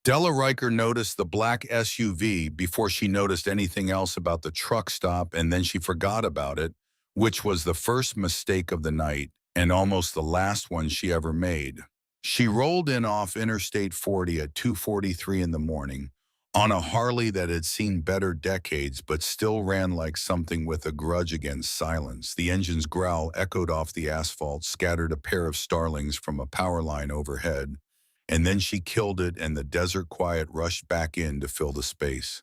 Della Riker noticed the black SUV before she noticed anything else about the truck stop, and then she forgot about it, which was the first mistake of the night and almost the last one she ever made. She rolled in off Interstate 40 at 2:43 in the morning on a Harley that had seen better decades but still ran like something with a grudge against silence. The engine's growl echoed off the asphalt, scattered a pair of starlings from a power line overhead, and then she killed it, and the desert quiet rushed back in to fill the space.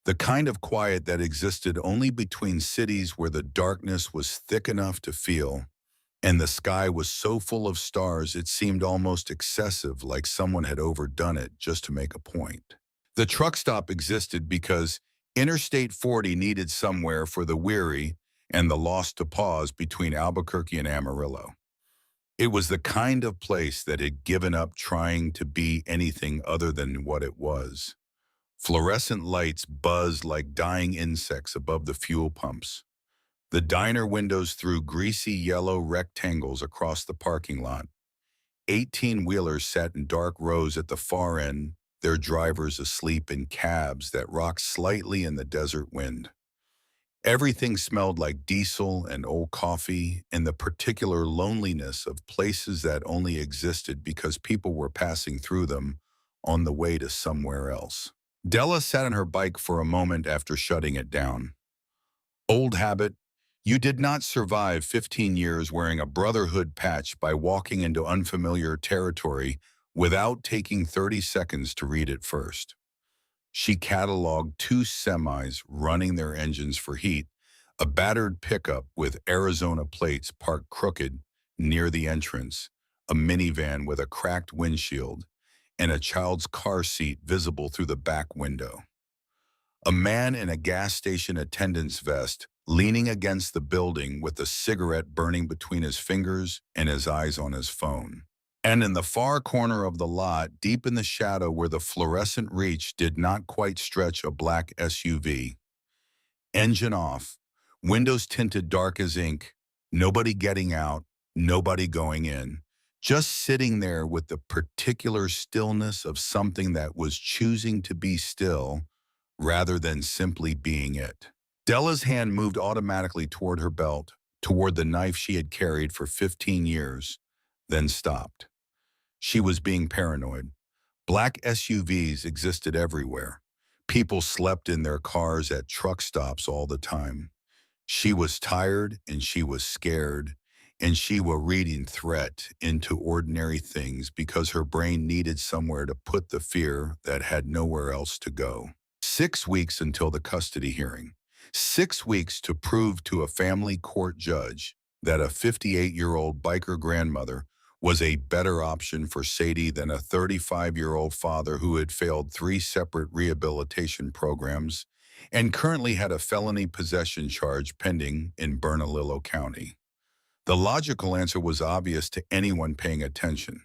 The kind of quiet that existed only between cities where the darkness was thick enough to feel, and the sky was so full of stars it seemed almost excessive, like someone had overdone it just to make a point. The truck stop existed because Interstate 40 needed somewhere for the weary and the lost to pause between Albuquerque and Amarillo. It was the kind of place that had given up trying to be anything other than what it was. Fluorescent lights buzzed like dying insects above the fuel pumps. The diner windows threw greasy yellow rectangles across the parking lot. 18-wheelers sat in dark rows at the far end, their drivers asleep in cabs that rocked slightly in the desert wind. Everything smelled like diesel and old coffee and the particular loneliness of places that only existed because people were passing through them on the way to somewhere else. Della sat on her bike for a moment after shutting it down. Old habit, you did not survive 15 years wearing a brotherhood patch by walking into unfamiliar territory without taking 30 seconds to read it first. She cataloged two semis running their engines for heat, a battered pickup with Arizona plates parked crooked near the entrance, a minivan with a cracked windshield, and a child's car seat visible through the back window. A man in a gas station attendant's vest leaning against the building with a cigarette burning between his fingers and his eyes on his phone. And in the far corner of the lot, deep in the shadow where the fluorescent reach did not quite stretch, a black SUV. Engine off, windows tinted dark as ink, nobody getting out, nobody going in, just sitting there with the particular stillness of something that was choosing to be still rather than simply being it. Della's hand moved automatically toward her belt, toward the knife she had carried for 15 years, then stopped. She was being paranoid. Black SUVs existed everywhere. People slept in their cars at truck stops all the time. She was tired and she was scared, and she was reading threat into ordinary things because her brain needed somewhere to put the fear that had nowhere else to go. 6 weeks until the custody hearing. 6 weeks to prove to a family court judge that a 58-year-old biker grandmother was a better option for Sadie than a 35-year-old father who had failed 3 separate rehabilitation programs and currently had a felony possession charge pending in Bernalillo County. The logical answer was obvious to anyone paying attention.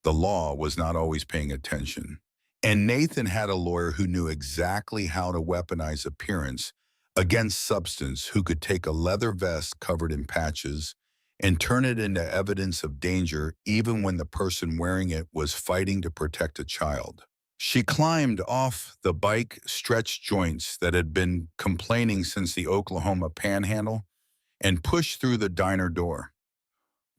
The law was not always paying attention. And Nathan had a lawyer who knew exactly how to weaponize appearance against substance, who could take a leather vest covered in patches and turn it into evidence of danger even when the person wearing it was fighting to protect a child. She climbed off the bike stretch joints that had been complaining since the Oklahoma Panhandle and pushed through the diner door.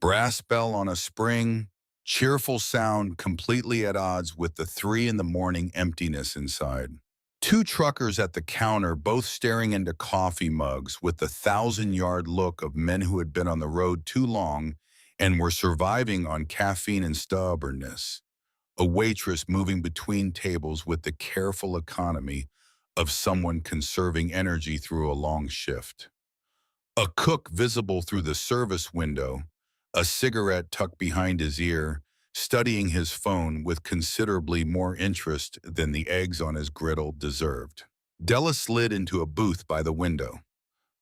Brass bell on a spring, cheerful sound completely at odds with the 3 a.m. emptiness inside. 2 truckers at the counter, both staring into coffee mugs with the 1,000-yard look of men who had been on the road too long and were surviving on caffeine and stubbornness. A waitress moving between tables with the careful economy of someone conserving energy through a long shift. A cook visible through the service window, a cigarette tucked behind his ear, studying his phone with considerably more interest than the eggs on his griddle deserved. Della slid into a booth by the window,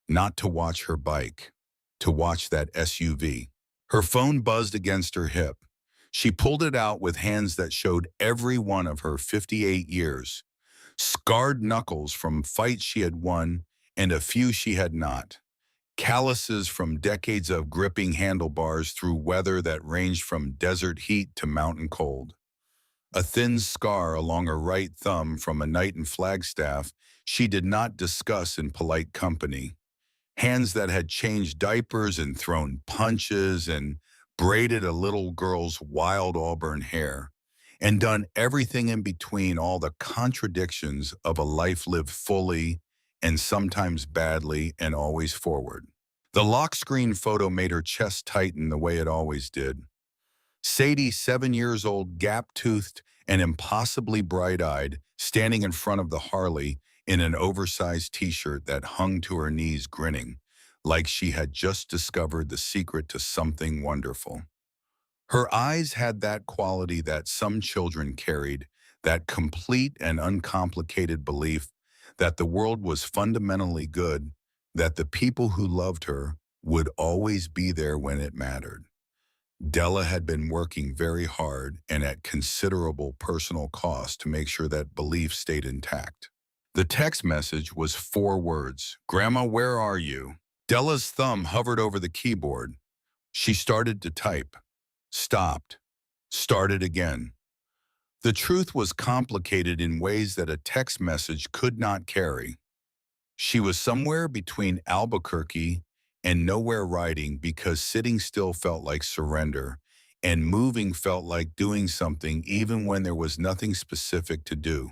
not to watch her bike, to watch that SUV. Her phone buzzed against her hip. She pulled it out with hands that showed every one of her 58 years, scarred knuckles from fights she had won and a few she had not. Calluses from decades of gripping handlebars through weather that ranged from desert heat to mountain cold. a thin scar along her right thumb from a night in Flagstaff she did not discuss in polite company. Hands that had changed diapers and thrown punches and braided a little girl's wild auburn hair, and done everything in between, all the contradictions of a life lived fully and sometimes badly and always forward. The lock screen photo made her chest tighten the way it always did. Sadie, 7 years old, gap-toothed and impossibly bright-eyed, standing in front of the Harley in an oversized t-shirt that hung to her knees, grinning, like she had just discovered the secret to something wonderful. Her eyes had that quality that some children carried, that complete and uncomplicated belief that the world was fundamentally good, that the people who loved her would always be there when it mattered. Della had been working very hard and at considerable personal cost to make sure that belief stayed intact. The text message was 4 words. "Grandma, where are you?" Della's thumb hovered over the keyboard. She started to type, stopped, started again. The truth was complicated in ways that a text message could not carry. She was somewhere between Albuquerque and nowhere riding because sitting still felt like surrender, and moving felt like doing something even when there was nothing specific to do.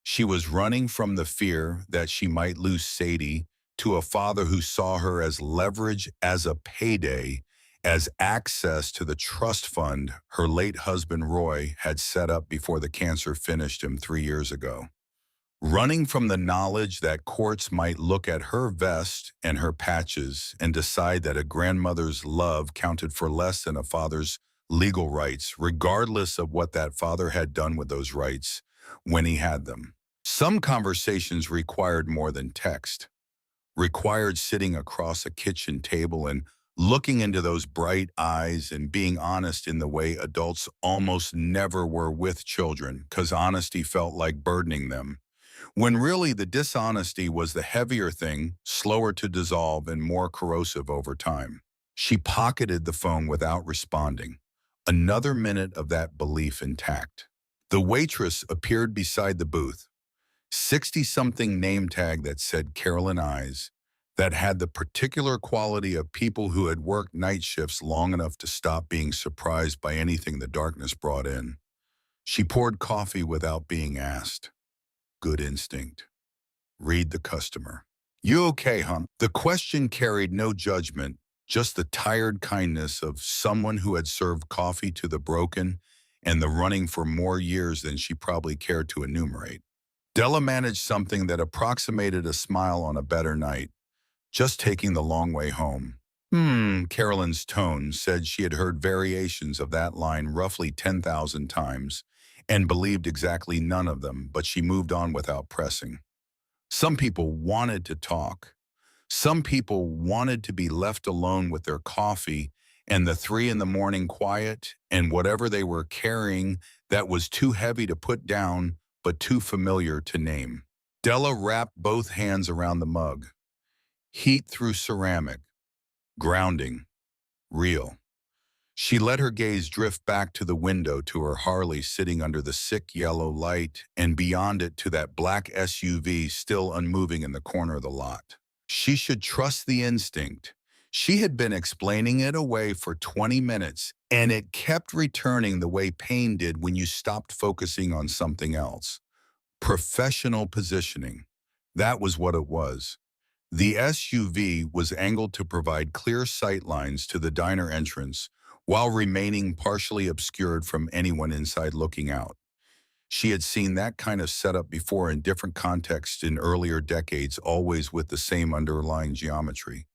She was running from the fear that she might lose Sadie to a father who saw her as leverage, as a payday, as access to the trust fund her late husband Roy had set up before the cancer finished him 3 years ago. Running from the knowledge that courts might look at her vest and her patches and decide that a grandmother's love counted for less than a father's legal rights, regardless of what that father had done with those rights when he had them. Some conversations required more than text, required sitting across a kitchen table and looking into those bright eyes and being honest in the way adults almost never were with children, because honesty felt like burdening them, when really the dishonesty was the heavier thing, slower to dissolve and more corrosive over time. She pocketed the phone without responding. Another minute of that belief intact. The waitress appeared beside the booth. 60-something name tag that said Carolyn Eyes, that had the particular quality of people who had worked night shifts long enough to stop being surprised by anything the darkness brought in. She poured coffee without being asked. Good instinct. Read the customer. "You okay, huh?" The question carried no judgment, just the tired kindness of someone who had served coffee to the broken and the running for more years than she probably cared to enumerate. Della managed something that approximated a smile on a better night, just taking the long way home. Carolyn's tone said she had heard variations of that line roughly 10,000 times and believed exactly none of them, but she moved on without pressing. Some people wanted to talk. Some people wanted to be left alone with their coffee and the 3 in the morning quiet and whatever they were carrying that was too heavy to put down but too familiar to name. Della wrapped both hands around the mug. Heat through ceramic. Grounding. Real. She let her gaze drift back to the window to her Harley sitting under the sick yellow light and beyond it to that black SUV still unmoving in the corner of the lot. She should trust the instinct. She had been explaining it away for 20 minutes, and it kept returning the way pain did when you stopped focusing on something else. Professional positioning. That was what it was. The SUV was angled to provide clear sight lines to the diner entrance while remaining partially obscured from anyone inside looking out. She had seen that kind of setup before in different contexts in earlier decades, always with the same underlying geometry.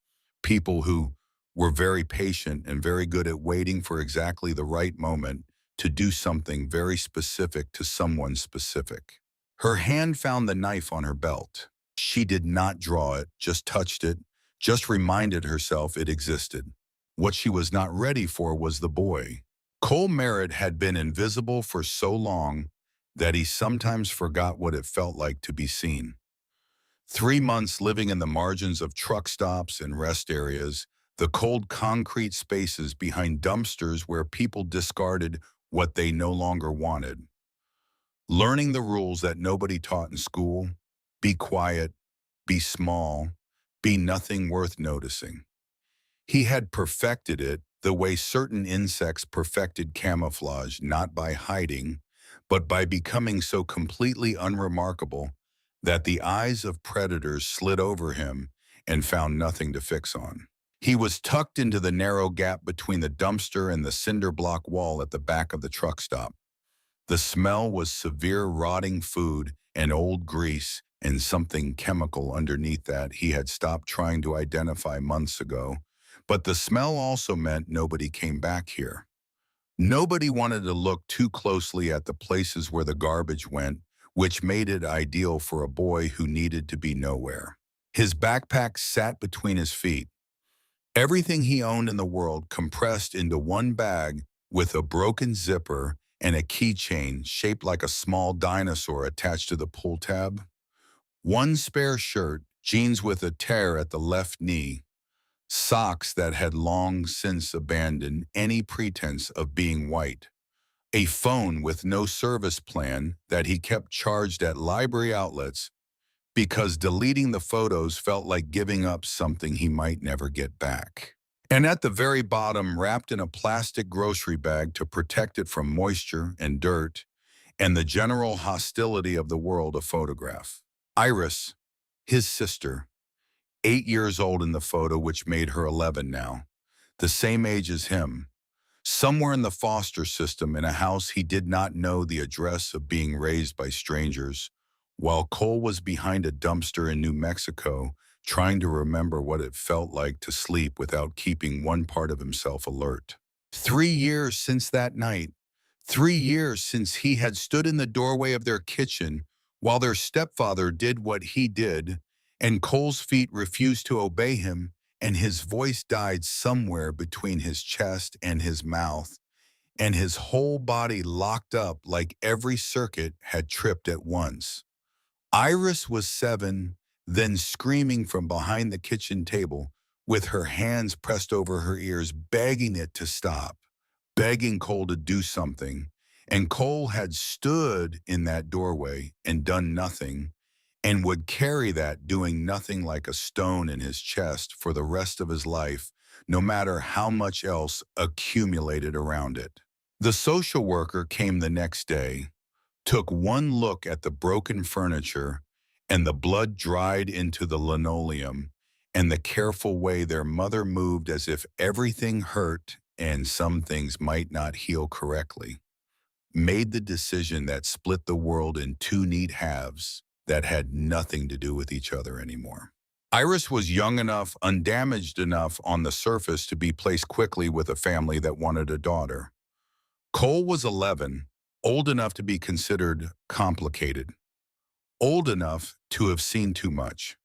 People who were very patient and very good at waiting for exactly the right moment to do something very specific to someone specific. Her hand found the knife on her belt. She did not draw it, just touched it, just reminded herself it existed. What she was not ready for was the boy. Cole Merritt had been invisible for so long that he sometimes forgot what it felt like to be seen. 3 months living in the margins of truck stops and rest areas, the cold concrete spaces behind dumpsters where people discarded what they no longer wanted. learning the rules that nobody taught in school: be quiet, be small, be nothing worth noticing. He had perfected it the way certain insects perfected camouflage, not by hiding, but by becoming so completely unremarkable that the eyes of predators slid over him and found nothing to fix on. He was tucked into the narrow gap between the dumpster and the cinder block wall at the back of the truck stop. The smell was severe rotting food and old grease and something chemical underneath that he had stopped trying to identify months ago. But the smell also meant nobody came back here. Nobody wanted to look too closely at the places where the garbage went, which made it ideal for a boy who needed to be nowhere. His backpack sat between his feet, everything he owned in the world compressed into one bag with a broken zipper and a keychain shaped like a small dinosaur attached to the pull tab. One spare shirt, jeans with a tear at the left knee, socks that had long since abandoned any pretense of being white, a phone with no service plan that he kept charged at library outlets because deleting the photos felt like giving up something he might never get back. And at the very bottom, wrapped in a plastic grocery bag to protect it from moisture and dirt and the general hostility of the world, a photograph. Iris, his sister, 8 years old in the photo, which made her 11 now, the same age as him, somewhere in the foster system in a house he did not know the address of, being raised by strangers, while Cole was behind a dumpster in New Mexico, trying to remember what it felt like to sleep without keeping one part of himself alert. 3 years since that night. 3 years since he had stood in the doorway of their kitchen while their stepfather did what he did, and Cole's feet refused to obey him, and his voice died somewhere between his chest and his mouth, and his whole body locked up like every circuit had tripped at once. Iris was 7, then screaming from behind the kitchen table, with her hands pressed over her ears, begging it to stop, begging Cole to do something. And Cole had stood in that doorway and done nothing, and would carry that doing nothing like a stone in his chest for the rest of his life, no matter how much else accumulated around it. The social worker came the next day, took one look at the broken furniture and the blood dried into the linoleum and the careful way their mother moved as if everything hurt and some things might not heal correctly, made the decision that split the world in two neat halves that had nothing to do with each other anymore. Iris was young enough, undamaged enough on the surface to be placed quickly with a family that wanted a daughter. Cole was 11, old enough to be considered complicated, old enough to have seen too much,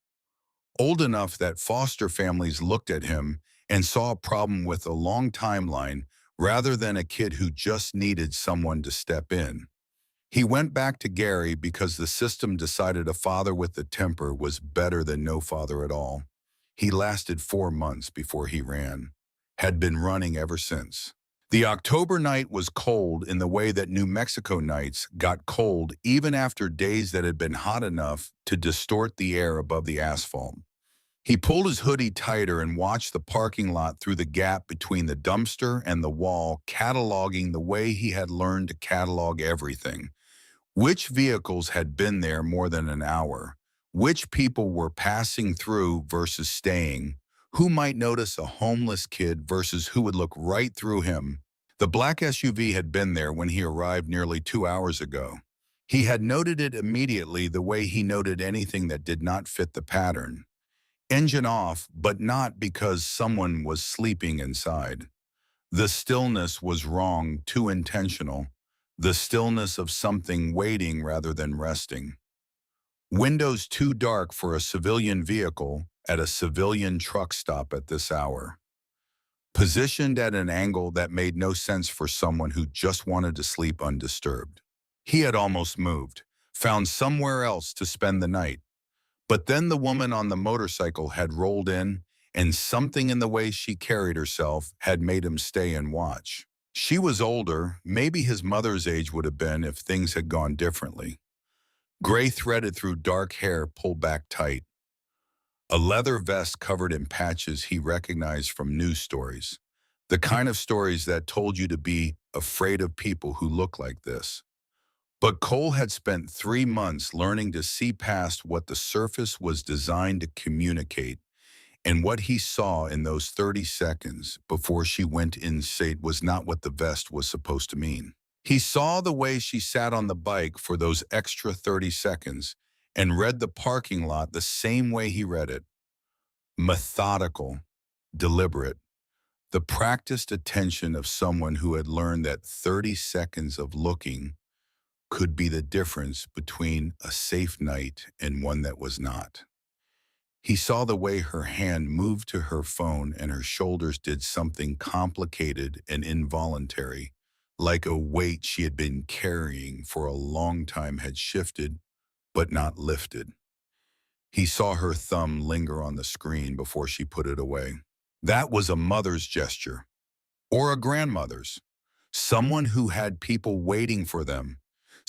old enough that foster families looked at him and saw a problem with a long timeline rather than a kid who just needed someone to step in. He went back to Gary because the system decided a father with a temper was better than no father at all. He lasted 4 months before he ran, had been running ever since. The October night was cold in the way that New Mexico nights got cold even after days that had been hot enough to distort the air above the asphalt. He pulled his hoodie tighter and watched the parking lot through the gap between the dumpster and the wall, cataloging the way he had learned to catalog everything. Which vehicles had been there more than an hour? Which people were passing through versus staying? Who might notice a homeless kid versus who would look right through him? The black SUV had been there when he arrived nearly 2 hours ago. He had noted it immediately the way he noted anything that did not fit the pattern. Engine off, but not because someone was sleeping inside. The stillness was wrong, too intentional. The stillness of something waiting rather than resting. Windows too dark for a civilian vehicle at a civilian truck stop at this hour. Positioned at an angle that made no sense for someone who just wanted to sleep undisturbed. He had almost moved, found somewhere else to spend the night. But then the woman on the motorcycle had rolled in, and something in the way she carried herself had made him stay and watch. She was older, maybe his mother's age would have been if things had gone differently. Gray threaded through dark hair pulled back tight. A leather vest covered in patches he recognized from news stories. The kind of stories that told you to be afraid of people who look like this. But Cole had spent 3 months learning to see past what the surface was designed to communicate, and what he saw in those 30 seconds before she went insane was not what the vest was supposed to mean. He saw the way she sat on the bike for those extra 30 seconds and read the parking lot the same way he read it. Methodical, deliberate, the practiced attention of someone who had learned that 30 seconds of looking could be the difference between a safe night and one that was not. He saw the way her hand moved to her phone and her shoulders did something complicated and involuntary, like a weight she had been carrying for a long time had shifted but not lifted. He saw her thumb linger on the screen before she put it away. That was a mother's gesture, or a grandmother's, someone who had people waiting for them,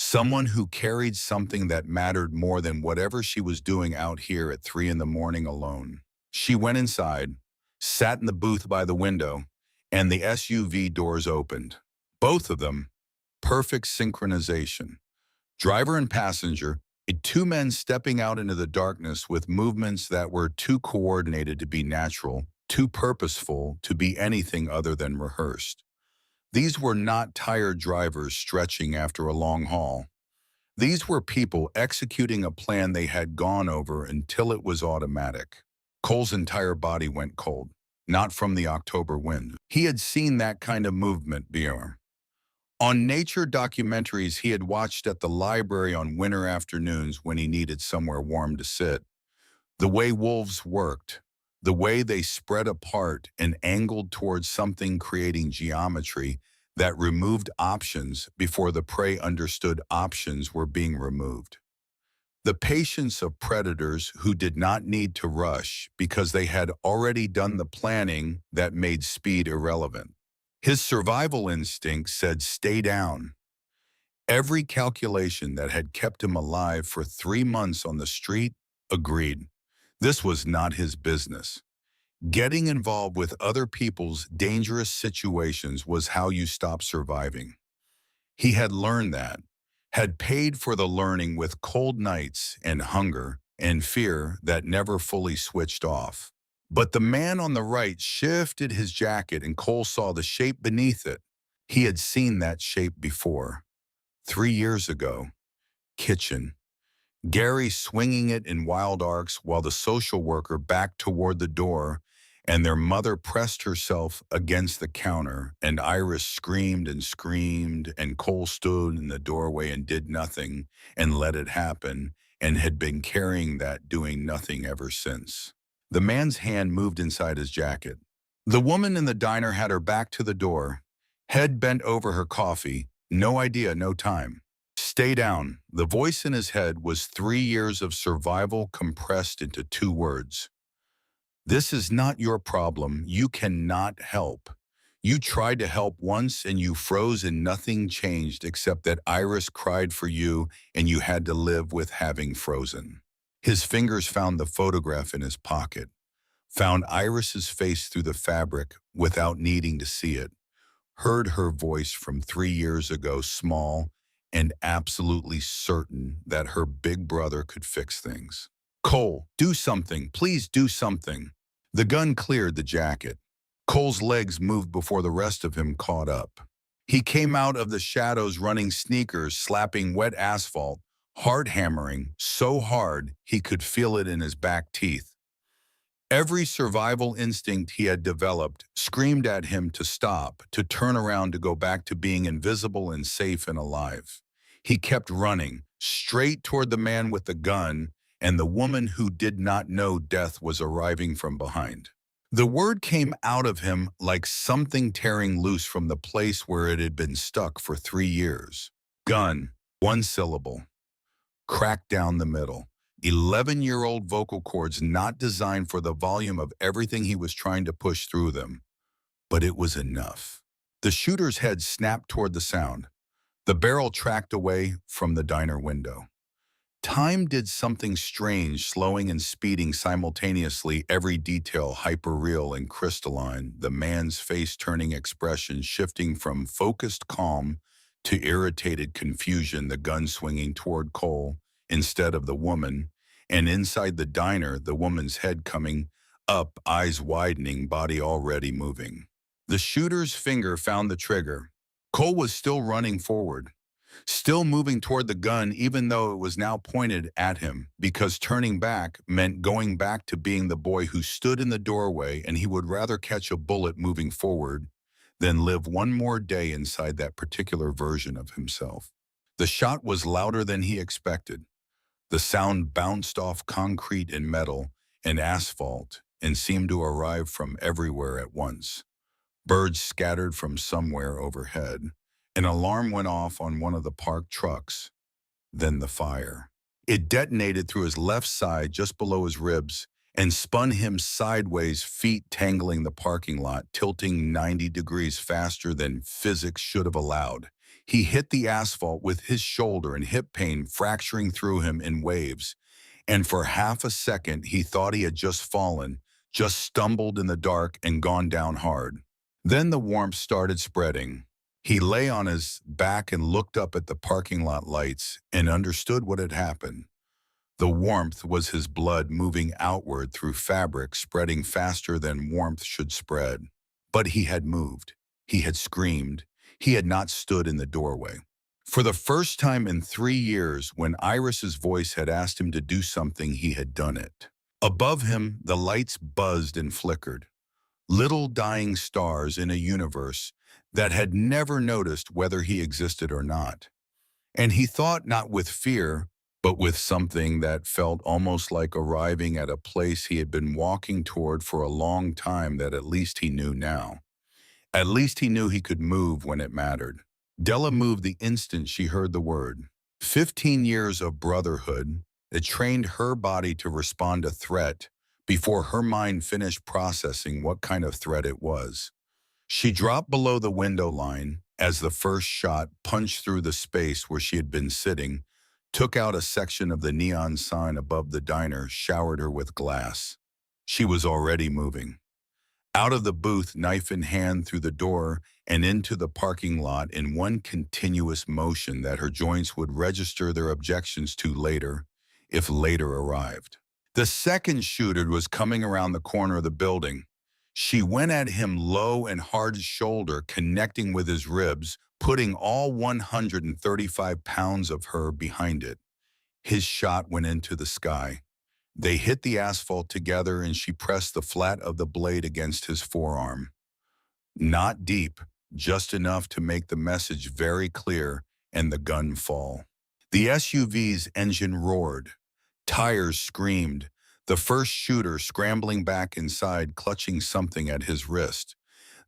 someone who carried something that mattered more than whatever she was doing out here at 3 in the morning alone. She went inside, sat in the booth by the window, and the SUV doors opened. Both of them, perfect synchronization. Driver and passenger, two men stepping out into the darkness with movements that were too coordinated to be natural, too purposeful to be anything other than rehearsed. These were not tired drivers stretching after a long haul. These were people executing a plan they had gone over until it was automatic. Cole's entire body went cold, not from the October wind. He had seen that kind of movement before. On nature documentaries he had watched at the library on winter afternoons when he needed somewhere warm to sit. The way wolves worked, the way they spread apart and angled towards something, creating geometry that removed options before the prey understood options were being removed. The patience of predators who did not need to rush because they had already done the planning that made speed irrelevant. His survival instinct said stay down. Every calculation that had kept him alive for 3 months on the street agreed. This was not his business. Getting involved with other people's dangerous situations was how you stop surviving. He had learned that, had paid for the learning with cold nights and hunger and fear that never fully switched off. But the man on the right shifted his jacket and Cole saw the shape beneath it. He had seen that shape before. 3 years ago. Kitchen. Gary swinging it in wild arcs while the social worker backed toward the door and their mother pressed herself against the counter and Iris screamed and Cole stood in the doorway and did nothing and let it happen and had been carrying that doing nothing ever since. The man's hand moved inside his jacket. The woman in the diner had her back to the door, head bent over her coffee, no idea, no time. Stay down. The voice in his head was 3 years of survival compressed into 2 words. This is not your problem. You cannot help. You tried to help once and you froze and nothing changed except that Iris cried for you and you had to live with having frozen. His fingers found the photograph in his pocket, found Iris's face through the fabric without needing to see it, heard her voice from 3 years ago, small and absolutely certain that her big brother could fix things. Cole, do something. Please do something. The gun cleared the jacket. Cole's legs moved before the rest of him caught up. He came out of the shadows running sneakers, slapping wet asphalt, hard hammering, so hard he could feel it in his back teeth. Every survival instinct he had developed screamed at him to stop, to turn around, to go back to being invisible and safe and alive. He kept running, straight toward the man with the gun and the woman who did not know death was arriving from behind. The word came out of him like something tearing loose from the place where it had been stuck for 3 years. Gun, 1 syllable. Cracked down the middle. 11-year-old vocal cords not designed for the volume of everything he was trying to push through them. But it was enough. The shooter's head snapped toward the sound. The barrel tracked away from the diner window. Time did something strange, slowing and speeding simultaneously, every detail hyper-real and crystalline, the man's face-turning expression shifting from focused calm to irritated confusion, the gun swinging toward Cole instead of the woman, and inside the diner, the woman's head coming up, eyes widening, body already moving. The shooter's finger found the trigger. Cole was still running forward, still moving toward the gun even though it was now pointed at him, because turning back meant going back to being the boy who stood in the doorway, and he would rather catch a bullet moving forward than live one more day inside that particular version of himself. The shot was louder than he expected. The sound bounced off concrete and metal and asphalt and seemed to arrive from everywhere at once. Birds scattered from somewhere overhead. An alarm went off on one of the parked trucks, then the fire. It detonated through his left side just below his ribs and spun him sideways, feet tangling the parking lot, tilting 90 degrees faster than physics should have allowed. He hit the asphalt with his shoulder and hip pain fracturing through him in waves. And for half a second, he thought he had just fallen, just stumbled in the dark and gone down hard. Then the warmth started spreading. He lay on his back and looked up at the parking lot lights and understood what had happened. The warmth was his blood moving outward through fabric, spreading faster than warmth should spread. But he had moved. He had screamed. He had not stood in the doorway. For the first time in 3 years, when Iris's voice had asked him to do something, he had done it. Above him, the lights buzzed and flickered. Little dying stars in a universe that had never noticed whether he existed or not. And he thought not with fear, but with something that felt almost like arriving at a place he had been walking toward for a long time, that at least he knew now. At least he knew he could move when it mattered. Della moved the instant she heard the word. 15 years of brotherhood had trained her body to respond to threat before her mind finished processing what kind of threat it was. She dropped below the window line as the first shot punched through the space where she had been sitting, took out a section of the neon sign above the diner, showered her with glass. She was already moving. Out of the booth, knife in hand, through the door and into the parking lot in one continuous motion that her joints would register their objections to later, if later arrived. The second shooter was coming around the corner of the building. She went at him low and hard shoulder, connecting with his ribs, putting all 135 pounds of her behind it. His shot went into the sky. They hit the asphalt together, and she pressed the flat of the blade against his forearm. Not deep, just enough to make the message very clear, and the gun fall. The SUV's engine roared. Tires screamed. The first shooter scrambling back inside, clutching something at his wrist.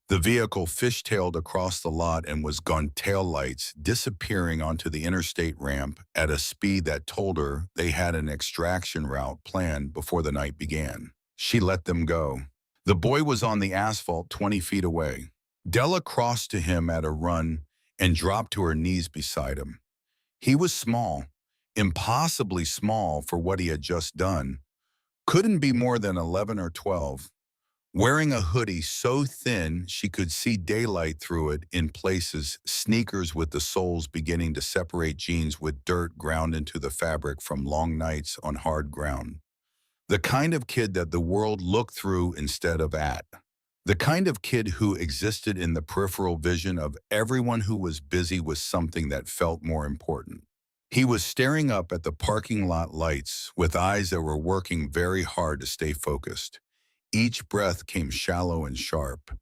The vehicle fishtailed across the lot and was gone, taillights disappearing onto the interstate ramp at a speed that told her they had an extraction route planned before the night began. She let them go. The boy was on the asphalt 20 feet away. Della crossed to him at a run and dropped to her knees beside him. He was small, impossibly small for what he had just done. Couldn't be more than 11 or 12. Wearing a hoodie so thin she could see daylight through it in places, sneakers with the soles beginning to separate jeans with dirt ground into the fabric from long nights on hard ground. The kind of kid that the world looked through instead of at. The kind of kid who existed in the peripheral vision of everyone who was busy with something that felt more important. He was staring up at the parking lot lights with eyes that were working very hard to stay focused. Each breath came shallow and sharp.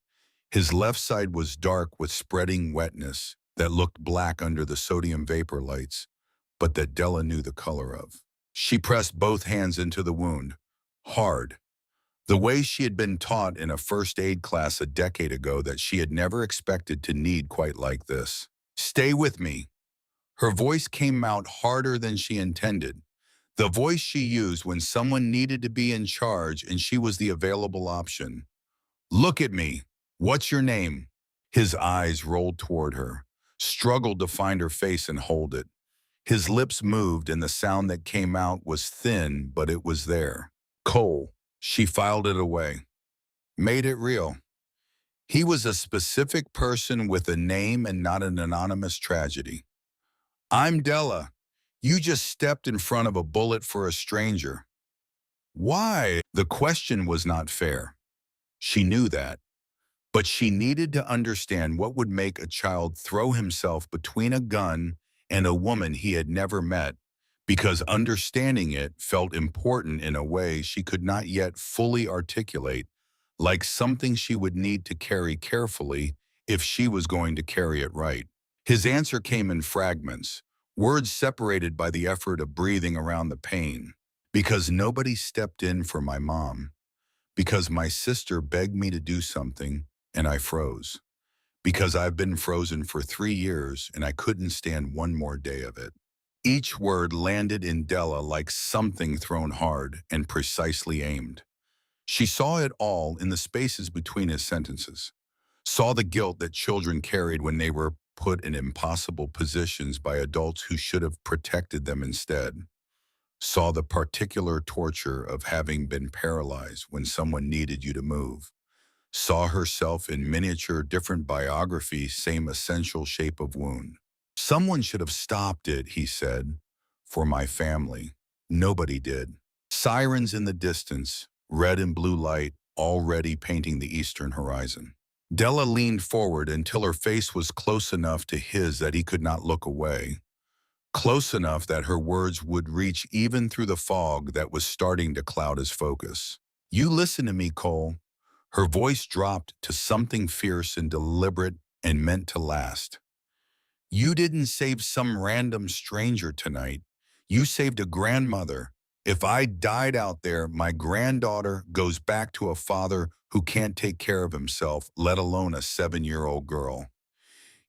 His left side was dark with spreading wetness that looked black under the sodium vapor lights, but that Della knew the color of. She pressed both hands into the wound, hard, the way she had been taught in a first aid class a decade ago that she had never expected to need quite like this. "Stay with me." Her voice came out harder than she intended. The voice she used when someone needed to be in charge and she was the available option. "Look at me. What's your name?" His eyes rolled toward her, struggled to find her face and hold it. His lips moved and the sound that came out was thin, but it was there. Cole. She filed it away. Made it real. He was a specific person with a name and not an anonymous tragedy. I'm Della. You just stepped in front of a bullet for a stranger. Why? The question was not fair. She knew that. But she needed to understand what would make a child throw himself between a gun and a woman he had never met, because understanding it felt important in a way she could not yet fully articulate, like something she would need to carry carefully if she was going to carry it right. His answer came in fragments, words separated by the effort of breathing around the pain. Because nobody stepped in for my mom. Because my sister begged me to do something and I froze. Because I've been frozen for 3 years and I couldn't stand one more day of it. Each word landed in Della like something thrown hard and precisely aimed. She saw it all in the spaces between his sentences. Saw the guilt that children carried when they were put in impossible positions by adults who should have protected them instead. Saw the particular torture of having been paralyzed when someone needed you to move. Saw herself in miniature, different biography, same essential shape of wound. Someone should have stopped it, he said, for my family. Nobody did. Sirens in the distance, red and blue light already painting the eastern horizon. Della leaned forward until her face was close enough to his that he could not look away. Close enough that her words would reach even through the fog that was starting to cloud his focus. You listen to me, Cole. Her voice dropped to something fierce and deliberate and meant to last. You didn't save some random stranger tonight. You saved a grandmother. If I died out there, my granddaughter goes back to a father who can't take care of himself, let alone a 7-year-old girl.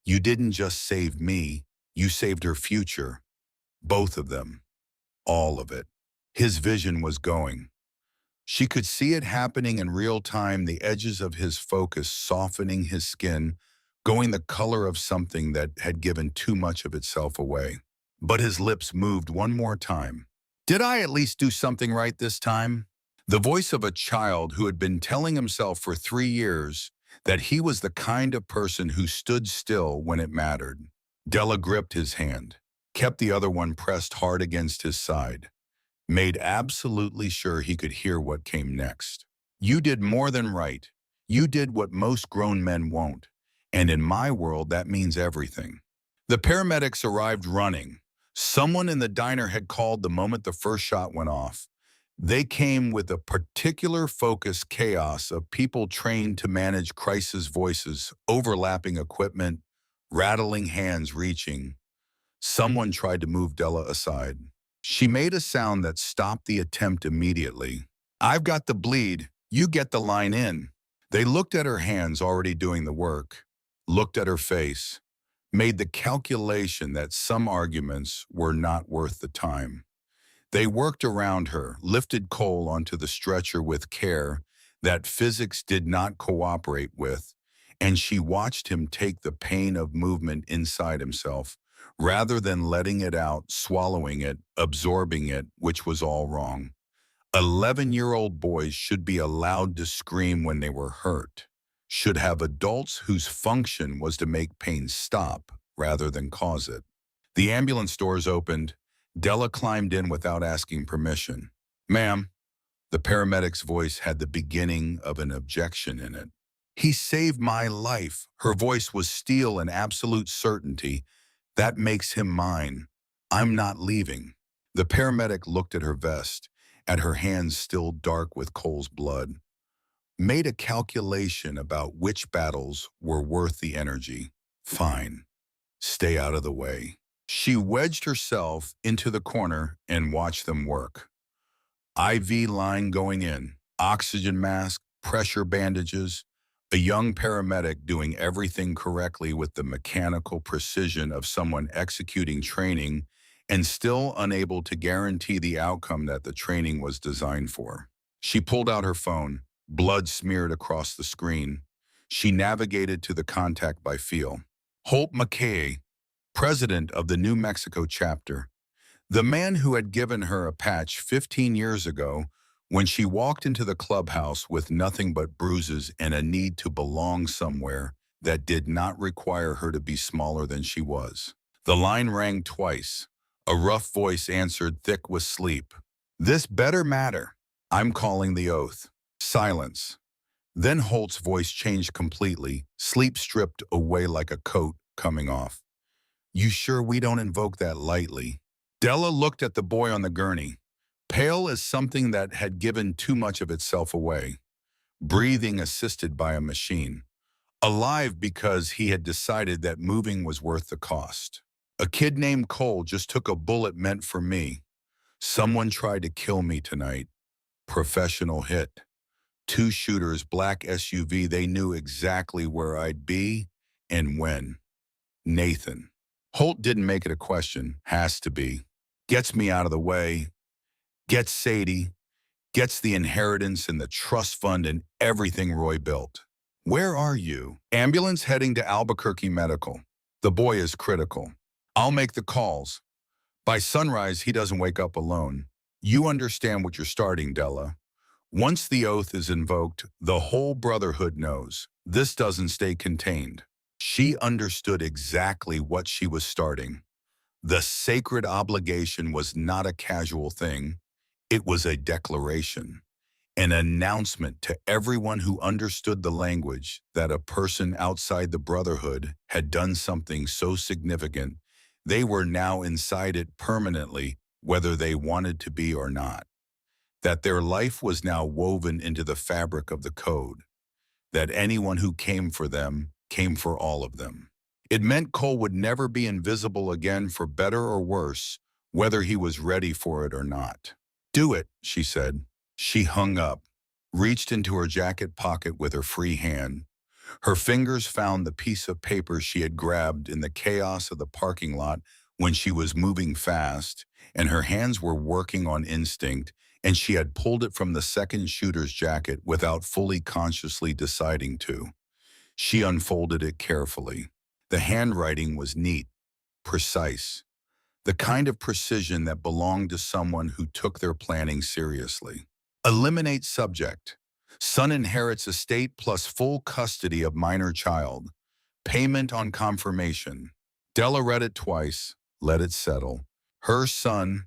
You didn't just save me, you saved her future. Both of them. All of it. His vision was going. She could see it happening in real time, the edges of his focus softening his skin, going the color of something that had given too much of itself away. But his lips moved one more time. Did I at least do something right this time? The voice of a child who had been telling himself for 3 years that he was the kind of person who stood still when it mattered. Della gripped his hand, kept the other one pressed hard against his side, made absolutely sure he could hear what came next. You did more than right. You did what most grown men won't. And in my world, that means everything. The paramedics arrived running. Someone in the diner had called the moment the first shot went off. They came with a particular focus chaos of people trained to manage crisis voices, overlapping equipment, rattling hands reaching. Someone tried to move Della aside. She made a sound that stopped the attempt immediately. I've got the bleed. You get the line in. They looked at her hands already doing the work, looked at her face, made the calculation that some arguments were not worth the time. They worked around her, lifted Cole onto the stretcher with care that physics did not cooperate with, and she watched him take the pain of movement inside himself, rather than letting it out, swallowing it, absorbing it, which was all wrong. 11-year-old boys should be allowed to scream when they were hurt, should have adults whose function was to make pain stop rather than cause it. The ambulance doors opened. Della climbed in without asking permission. Ma'am, the paramedic's voice had the beginning of an objection in it. He saved my life. Her voice was steel and absolute certainty. That makes him mine. I'm not leaving. The paramedic looked at her vest, at her hands still dark with Cole's blood, made a calculation about which battles were worth the energy. Fine. Stay out of the way. She wedged herself into the corner and watched them work. IV line going in, oxygen mask, pressure bandages, a young paramedic doing everything correctly with the mechanical precision of someone executing training and still unable to guarantee the outcome that the training was designed for. She pulled out her phone, blood smeared across the screen. She navigated to the contact by feel. Holt McKay, president of the New Mexico chapter, the man who had given her a patch 15 years ago when she walked into the clubhouse with nothing but bruises and a need to belong somewhere that did not require her to be smaller than she was. The line rang twice. A rough voice answered thick with sleep. This better matter. I'm calling the oath. Silence. Then Holt's voice changed completely, sleep stripped away like a coat coming off. You sure we don't invoke that lightly? Della looked at the boy on the gurney, pale as something that had given too much of itself away, breathing assisted by a machine, alive because he had decided that moving was worth the cost. A kid named Cole just took a bullet meant for me. Someone tried to kill me tonight. Professional hit. Two shooters, black SUV, they knew exactly where I'd be and when. Nathan. Holt didn't make it a question, has to be. Gets me out of the way, gets Sadie, gets the inheritance and the trust fund and everything Roy built. Where are you? Ambulance heading to Albuquerque Medical. The boy is critical. I'll make the calls. By sunrise, he doesn't wake up alone. You understand what you're starting, Della. Once the oath is invoked, the whole brotherhood knows. This doesn't stay contained. She understood exactly what she was starting. The sacred obligation was not a casual thing. It was a declaration, an announcement to everyone who understood the language that a person outside the brotherhood had done something so significant they were now inside it permanently, whether they wanted to be or not. That their life was now woven into the fabric of the code, that anyone who came for them came for all of them. It meant Cole would never be invisible again for better or worse, whether he was ready for it or not. Do it, she said. She hung up, reached into her jacket pocket with her free hand. Her fingers found the piece of paper she had grabbed in the chaos of the parking lot when she was moving fast, and her hands were working on instinct, and she had pulled it from the second shooter's jacket without fully consciously deciding to. She unfolded it carefully. The handwriting was neat, precise, the kind of precision that belonged to someone who took their planning seriously. Eliminate subject. Son inherits estate plus full custody of minor child. Payment on confirmation. Della read it twice, let it settle. Her son,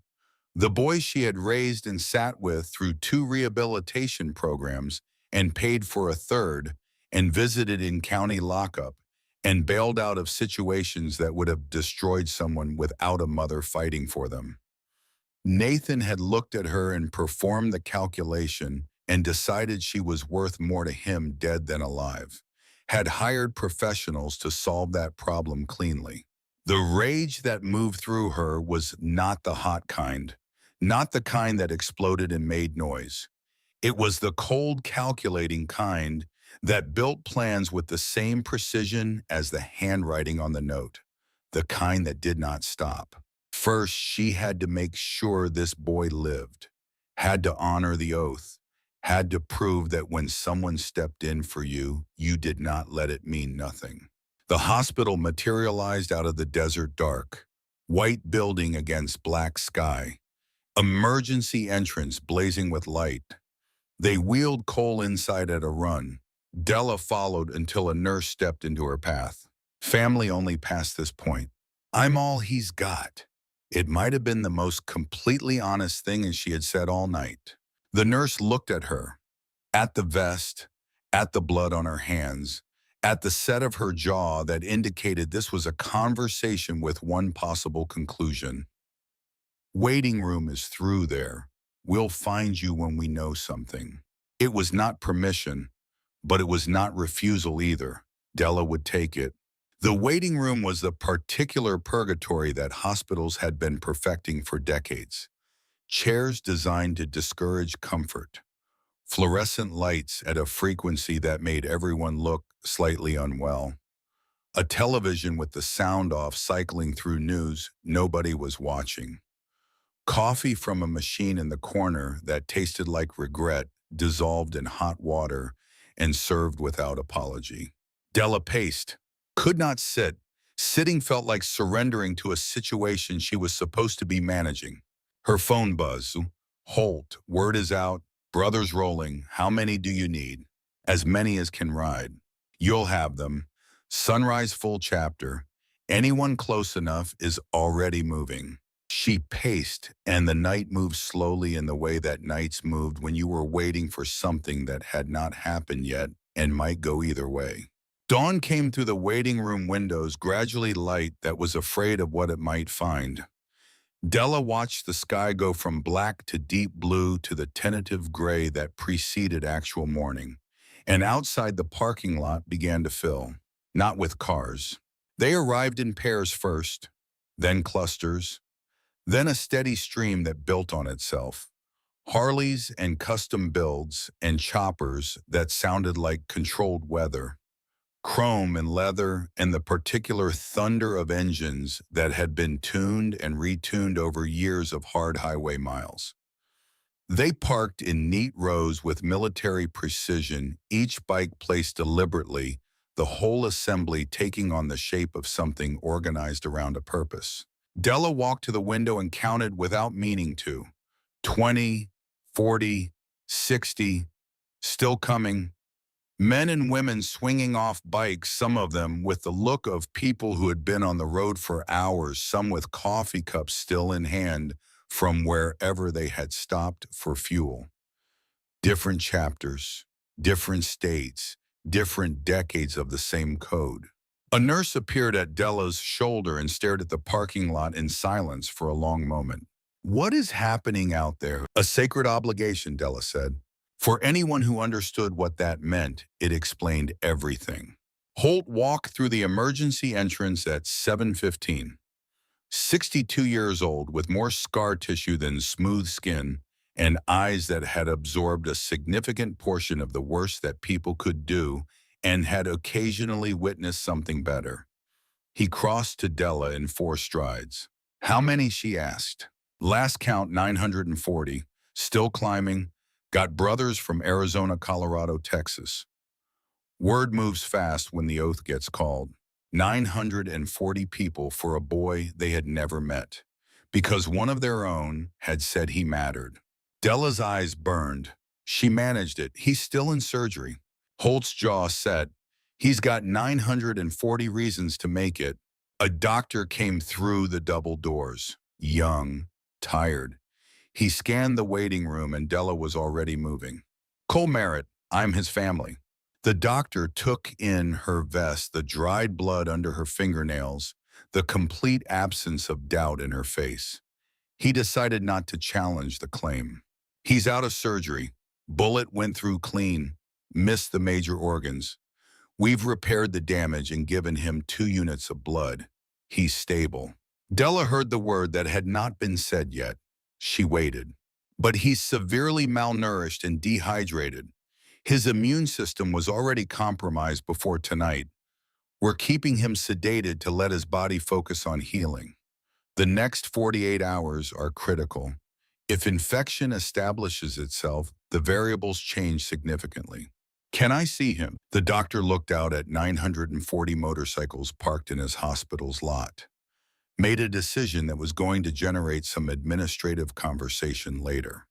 the boy she had raised and sat with through 2 rehabilitation programs and paid for a third, and visited in county lockup, and bailed out of situations that would have destroyed someone without a mother fighting for them. Nathan had looked at her and performed the calculation and decided she was worth more to him dead than alive, had hired professionals to solve that problem cleanly. The rage that moved through her was not the hot kind, not the kind that exploded and made noise. It was the cold, calculating kind that built plans with the same precision as the handwriting on the note, the kind that did not stop. First, she had to make sure this boy lived, had to honor the oath, had to prove that when someone stepped in for you, you did not let it mean nothing. The hospital materialized out of the desert dark, white building against black sky, emergency entrance blazing with light. They wheeled Cole inside at a run. Della followed until a nurse stepped into her path. Family only past this point. I'm all he's got. It might have been the most completely honest thing as she had said all night. The nurse looked at her, at the vest, at the blood on her hands, at the set of her jaw that indicated this was a conversation with one possible conclusion. Waiting room is through there. We'll find you when we know something. It was not permission, but it was not refusal either. Della would take it. The waiting room was the particular purgatory that hospitals had been perfecting for decades. Chairs designed to discourage comfort. Fluorescent lights at a frequency that made everyone look slightly unwell. A television with the sound off cycling through news nobody was watching. Coffee from a machine in the corner that tasted like regret dissolved in hot water, and served without apology. Della paced, could not sit. Sitting felt like surrendering to a situation she was supposed to be managing. Her phone buzzed. Holt, word is out. Brothers rolling. How many do you need? As many as can ride. You'll have them. Sunrise full chapter. Anyone close enough is already moving. She paced, and the night moved slowly in the way that nights moved when you were waiting for something that had not happened yet and might go either way. Dawn came through the waiting room windows, gradually light that was afraid of what it might find. Della watched the sky go from black to deep blue to the tentative gray that preceded actual morning, and outside the parking lot began to fill, not with cars. They arrived in pairs first, then clusters, then a steady stream that built on itself. Harleys and custom builds and choppers that sounded like controlled weather. Chrome and leather and the particular thunder of engines that had been tuned and retuned over years of hard highway miles. They parked in neat rows with military precision, each bike placed deliberately, the whole assembly taking on the shape of something organized around a purpose. Della walked to the window and counted without meaning to. 20, 40, 60, still coming. Men and women swinging off bikes, some of them with the look of people who had been on the road for hours, some with coffee cups still in hand from wherever they had stopped for fuel. Different chapters, different states, different decades of the same code. A nurse appeared at Della's shoulder and stared at the parking lot in silence for a long moment. What is happening out there? A sacred obligation, Della said. For anyone who understood what that meant, it explained everything. Holt walked through the emergency entrance at 7:15. 62 years old, with more scar tissue than smooth skin, and eyes that had absorbed a significant portion of the worst that people could do and had occasionally witnessed something better. He crossed to Della in 4 strides. How many, she asked. Last count 940, still climbing. Got brothers from Arizona, Colorado, Texas. Word moves fast when the oath gets called. 940 people for a boy they had never met, because one of their own had said he mattered. Della's eyes burned. She managed it. He's still in surgery. Holt's jaw set. He's got 940 reasons to make it. A doctor came through the double doors. Young, tired. He scanned the waiting room and Della was already moving. Cole Merritt, I'm his family. The doctor took in her vest, the dried blood under her fingernails, the complete absence of doubt in her face. He decided not to challenge the claim. He's out of surgery. Bullet went through clean, missed the major organs. We've repaired the damage and given him 2 units of blood. He's stable. Della heard the word that had not been said yet. She waited. But he's severely malnourished and dehydrated. His immune system was already compromised before tonight. We're keeping him sedated to let his body focus on healing. The next 48 hours are critical. If infection establishes itself, the variables change significantly. Can I see him? The doctor looked out at 940 motorcycles parked in his hospital's lot. Made a decision that was going to generate some administrative conversation later.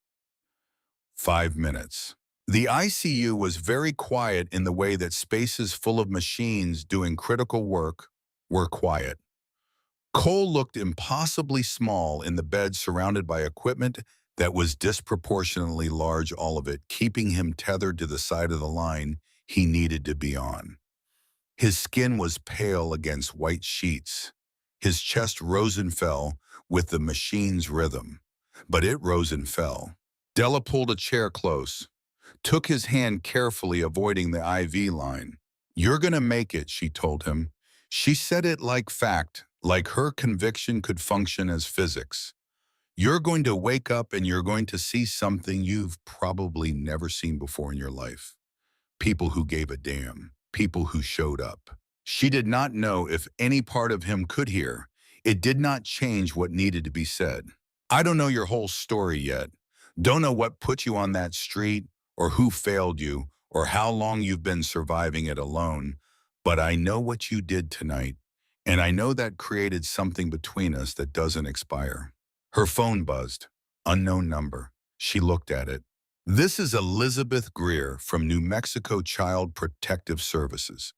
5 minutes. The ICU was very quiet in the way that spaces full of machines doing critical work were quiet. Cole looked impossibly small in the bed surrounded by equipment that was disproportionately large, all of it keeping him tethered to the side of the line he needed to be on. His skin was pale against white sheets. His chest rose and fell with the machine's rhythm, but it rose and fell. Della pulled a chair close, took his hand carefully, avoiding the IV line. You're gonna make it, she told him. She said it like fact, like her conviction could function as physics. You're going to wake up and you're going to see something you've probably never seen before in your life. People who gave a damn, people who showed up. She did not know if any part of him could hear. It did not change what needed to be said. I don't know your whole story yet. Don't know what put you on that street or who failed you or how long you've been surviving it alone, but I know what you did tonight, and I know that created something between us that doesn't expire." Her phone buzzed. Unknown number. She looked at it. "This is Elizabeth Greer from New Mexico Child Protective Services.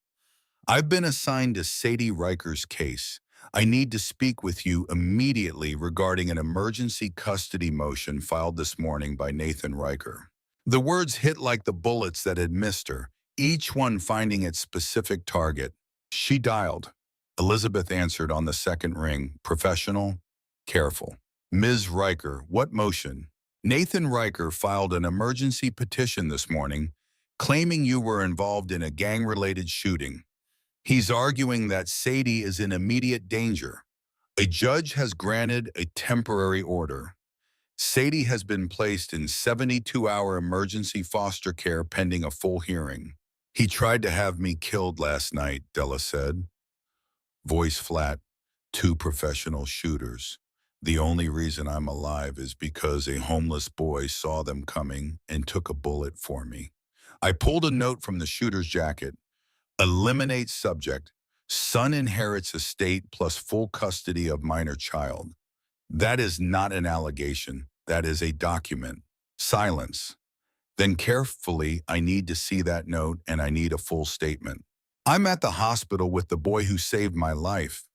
I've been assigned to Sadie Riker's case. I need to speak with you immediately regarding an emergency custody motion filed this morning by Nathan Riker." The words hit like the bullets that had missed her, each one finding its specific target. She dialed. Elizabeth answered on the second ring, professional, careful. "Ms. Riker, what motion?" "Nathan Riker filed an emergency petition this morning, claiming you were involved in a gang-related shooting. He's arguing that Sadie is in immediate danger. A judge has granted a temporary order. Sadie has been placed in 72-hour emergency foster care pending a full hearing." "He tried to have me killed last night," Della said. Voice flat. "Two professional shooters. The only reason I'm alive is because a homeless boy saw them coming and took a bullet for me. I pulled a note from the shooter's jacket. Eliminate subject. Son inherits estate plus full custody of minor child. That is not an allegation. That is a document." Silence. "Then carefully, I need to see that note and I need a full statement. I'm at the hospital with the boy who saved my life.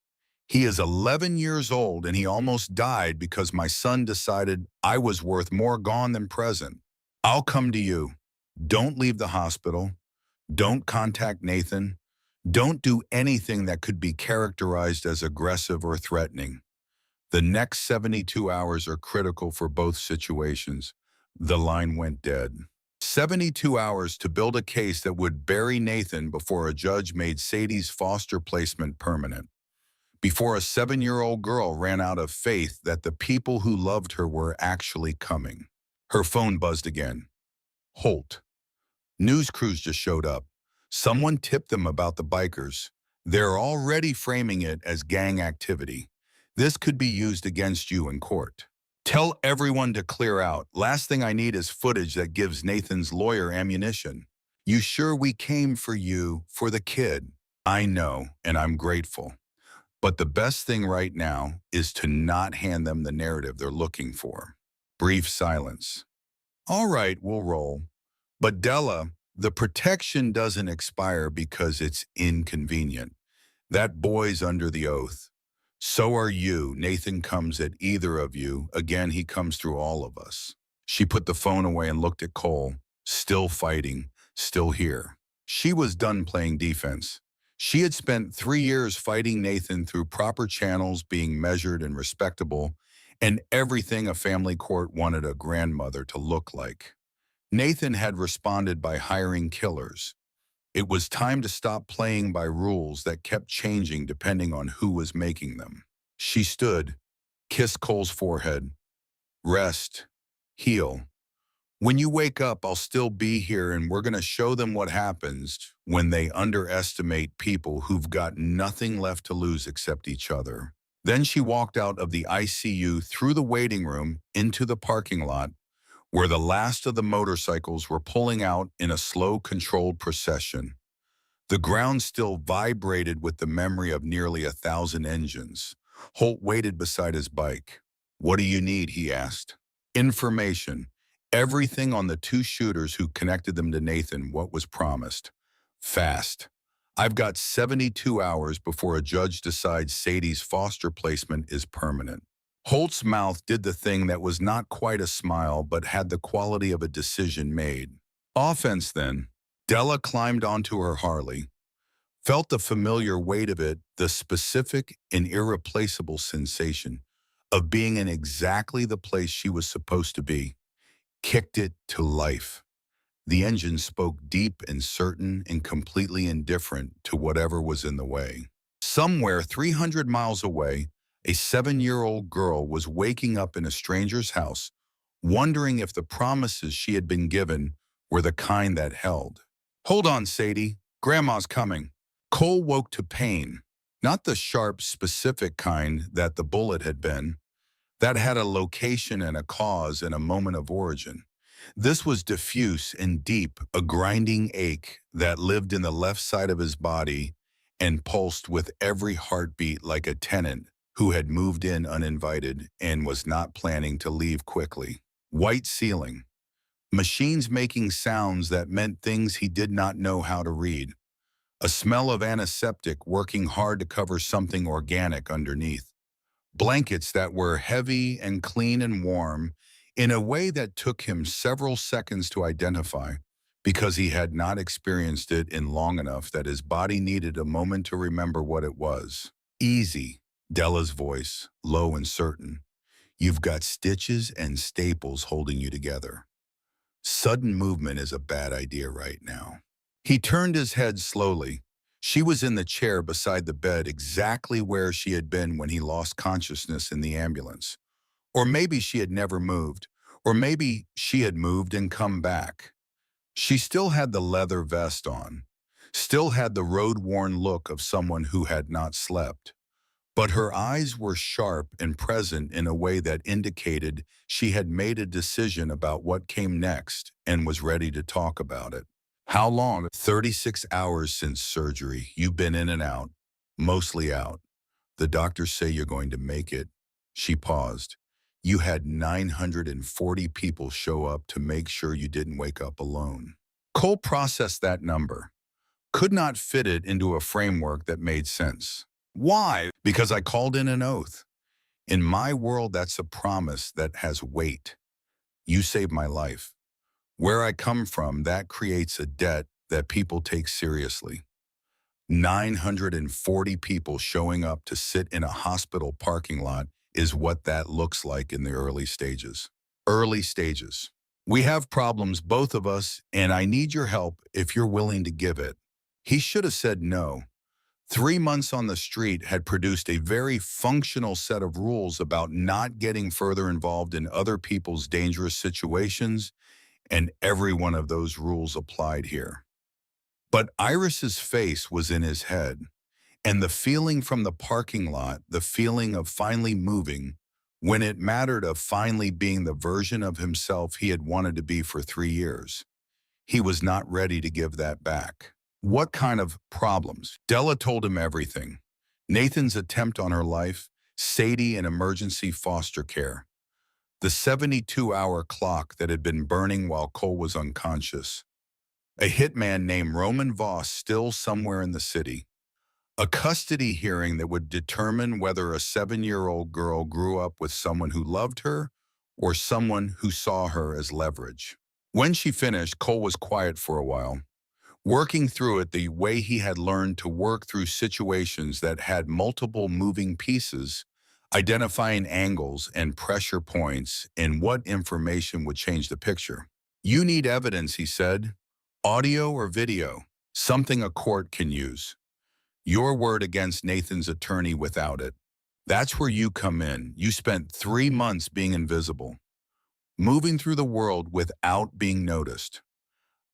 He is 11 years old and he almost died because my son decided I was worth more gone than present. I'll come to you. Don't leave the hospital. Don't contact Nathan. Don't do anything that could be characterized as aggressive or threatening. The next 72 hours are critical for both situations." The line went dead. 72 hours to build a case that would bury Nathan before a judge made Sadie's foster placement permanent. Before a 7-year-old girl ran out of faith that the people who loved her were actually coming. Her phone buzzed again. Holt. "News crews just showed up. Someone tipped them about the bikers. They're already framing it as gang activity. This could be used against you in court. Tell everyone to clear out. Last thing I need is footage that gives Nathan's lawyer ammunition. You sure we came for you, for the kid?" "I know, and I'm grateful. But the best thing right now is to not hand them the narrative they're looking for." Brief silence. "All right, we'll roll. But Della, the protection doesn't expire because it's inconvenient. That boy's under the oath. So are you. Nathan comes at either of you. Again, he comes through all of us." She put the phone away and looked at Cole. Still fighting, still here. She was done playing defense. She had spent 3 years fighting Nathan through proper channels, being measured and respectable, and everything a family court wanted a grandmother to look like. Nathan had responded by hiring killers. It was time to stop playing by rules that kept changing depending on who was making them. She stood, kissed Cole's forehead. "Rest. Heal. When you wake up, I'll still be here and we're going to show them what happens when they underestimate people who've got nothing left to lose except each other." Then she walked out of the ICU, through the waiting room, into the parking lot, where the last of the motorcycles were pulling out in a slow, controlled procession. The ground still vibrated with the memory of nearly 1,000 engines. Holt waited beside his bike. "What do you need?" he asked. "Information. Everything on the two shooters who connected them to Nathan, what was promised. Fast. I've got 72 hours before a judge decides Sadie's foster placement is permanent." Holt's mouth did the thing that was not quite a smile but had the quality of a decision made. Offense, then. Della climbed onto her Harley, felt the familiar weight of it, the specific and irreplaceable sensation of being in exactly the place she was supposed to be, kicked it to life. The engine spoke deep and certain and completely indifferent to whatever was in the way. Somewhere 300 miles away, a 7-year-old girl was waking up in a stranger's house, wondering if the promises she had been given were the kind that held. "Hold on, Sadie. Grandma's coming." Cole woke to pain, not the sharp, specific kind that the bullet had been. That had a location and a cause and a moment of origin. This was diffuse and deep, a grinding ache that lived in the left side of his body and pulsed with every heartbeat like a tenant who had moved in uninvited and was not planning to leave quickly. White ceiling. Machines making sounds that meant things he did not know how to read. A smell of antiseptic working hard to cover something organic underneath. Blankets that were heavy and clean and warm in a way that took him several seconds to identify because he had not experienced it in long enough that his body needed a moment to remember what it was. Easy, Della's voice, low and certain. You've got stitches and staples holding you together. Sudden movement is a bad idea right now. He turned his head slowly. She was in the chair beside the bed exactly where she had been when he lost consciousness in the ambulance. Or maybe she had never moved. Or maybe she had moved and come back. She still had the leather vest on, still had the road-worn look of someone who had not slept. But her eyes were sharp and present in a way that indicated she had made a decision about what came next and was ready to talk about it. How long? 36 hours since surgery. You've been in and out, mostly out. The doctors say you're going to make it. She paused. You had 940 people show up to make sure you didn't wake up alone. Cole processed that number, could not fit it into a framework that made sense. Why? Because I called in an oath. In my world, that's a promise that has weight. You saved my life. Where I come from, that creates a debt that people take seriously. 940 people showing up to sit in a hospital parking lot is what that looks like in the early stages. Early stages. We have problems, both of us, and I need your help if you're willing to give it. He should have said no. 3 months on the street had produced a very functional set of rules about not getting further involved in other people's dangerous situations, and every one of those rules applied here. But Iris's face was in his head, and the feeling from the parking lot, the feeling of finally moving, when it mattered, of finally being the version of himself he had wanted to be for 3 years. He was not ready to give that back. What kind of problems? Della told him everything. Nathan's attempt on her life, Sadie in emergency foster care, the 72-hour clock that had been burning while Cole was unconscious, a hitman named Roman Voss still somewhere in the city, a custody hearing that would determine whether a 7-year-old girl grew up with someone who loved her or someone who saw her as leverage. When she finished, Cole was quiet for a while, working through it the way he had learned to work through situations that had multiple moving pieces, identifying angles and pressure points and what information would change the picture. You need evidence, he said. Audio or video, something a court can use. Your word against Nathan's attorney without it. That's where you come in. You spent 3 months being invisible, moving through the world without being noticed.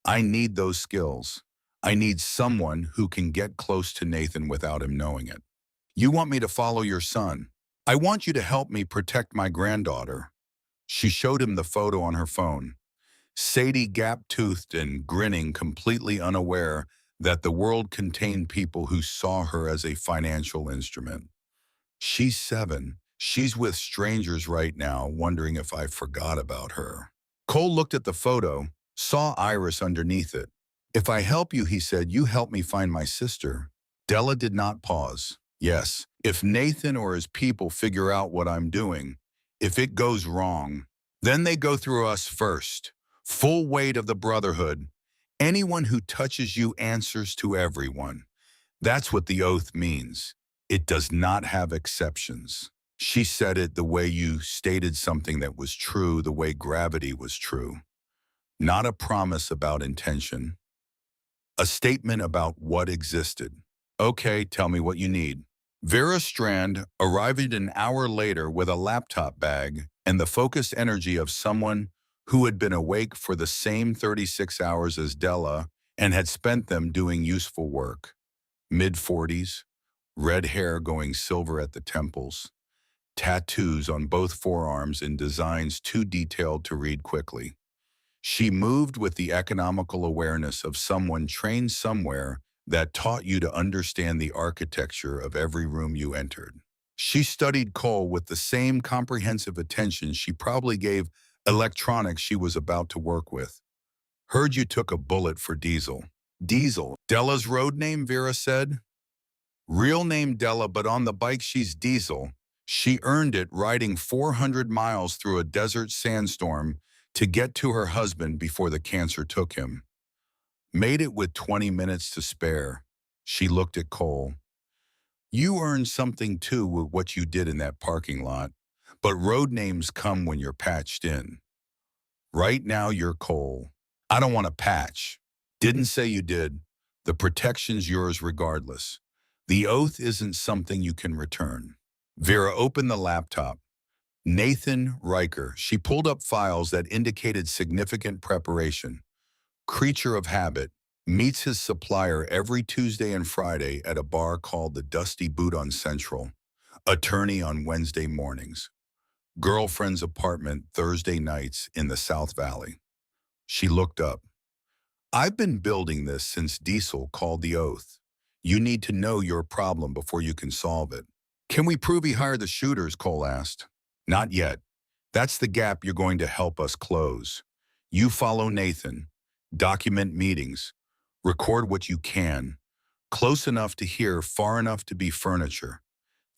I need those skills. I need someone who can get close to Nathan without him knowing it. You want me to follow your son. I want you to help me protect my granddaughter. She showed him the photo on her phone. Sadie gap-toothed and grinning, completely unaware that the world contained people who saw her as a financial instrument. She's 7. She's with strangers right now, wondering if I forgot about her. Cole looked at the photo, saw Iris underneath it. If I help you, he said, you help me find my sister. Della did not pause. Yes, if Nathan or his people figure out what I'm doing, if it goes wrong, then they go through us first. Full weight of the brotherhood. Anyone who touches you answers to everyone. That's what the oath means. It does not have exceptions. She said it the way you stated something that was true, the way gravity was true. Not a promise about intention. A statement about what existed. Okay, tell me what you need. Vera Strand arrived an hour later with a laptop bag and the focused energy of someone who had been awake for the same 36 hours as Della and had spent them doing useful work. Mid-40s, red hair going silver at the temples, tattoos on both forearms in designs too detailed to read quickly. She moved with the economical awareness of someone trained somewhere that taught you to understand the architecture of every room you entered. She studied Cole with the same comprehensive attention she probably gave electronics she was about to work with. Heard you took a bullet for Diesel. Diesel, Della's road name, Vera said. Real name Della, but on the bike she's Diesel. She earned it riding 400 miles through a desert sandstorm to get to her husband before the cancer took him. Made it with 20 minutes to spare. She looked at Cole. You earned something too with what you did in that parking lot, but road names come when you're patched in. Right now you're Cole. I don't want to patch. Didn't say you did. The protection's yours regardless. The oath isn't something you can return. Vera opened the laptop. Nathan Riker. She pulled up files that indicated significant preparation. Creature of habit. Meets his supplier every Tuesday and Friday at a bar called the Dusty Boot on Central. Attorney on Wednesday mornings. Girlfriend's apartment Thursday nights in the South Valley. She looked up. I've been building this since Diesel called the oath. You need to know your problem before you can solve it. Can we prove he hired the shooters? Cole asked. Not yet. That's the gap you're going to help us close. You follow Nathan. Document meetings. Record what you can. Close enough to hear, far enough to be furniture.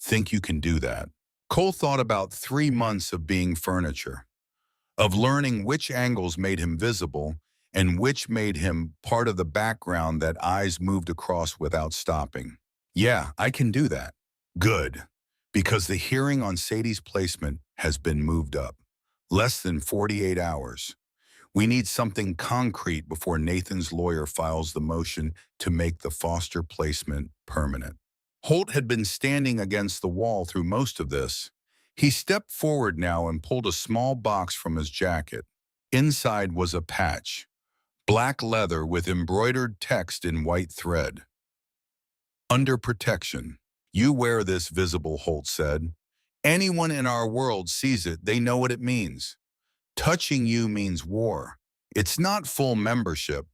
Think you can do that? Cole thought about 3 months of being furniture, of learning which angles made him visible and which made him part of the background that eyes moved across without stopping. Yeah, I can do that. Good, because the hearing on Sadie's placement has been moved up. Less than 48 hours. We need something concrete before Nathan's lawyer files the motion to make the Foster placement permanent. Holt had been standing against the wall through most of this. He stepped forward now and pulled a small box from his jacket. Inside was a patch, black leather with embroidered text in white thread. Under protection. You wear this visible, Holt said. Anyone in our world sees it, they know what it means. Touching you means war. It's not full membership,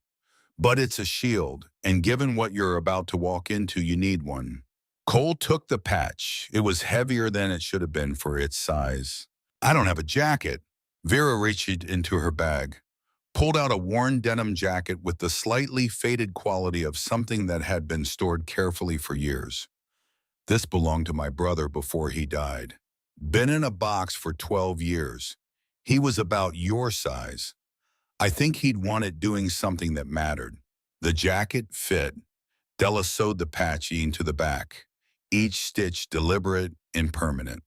but it's a shield, and given what you're about to walk into, you need one. Cole took the patch. It was heavier than it should have been for its size. I don't have a jacket. Vera reached into her bag, pulled out a worn denim jacket with the slightly faded quality of something that had been stored carefully for years. This belonged to my brother before he died. Been in a box for 12 years. He was about your size. I think he'd wanted doing something that mattered. The jacket fit. Della sewed the patch into the back, each stitch deliberate and permanent.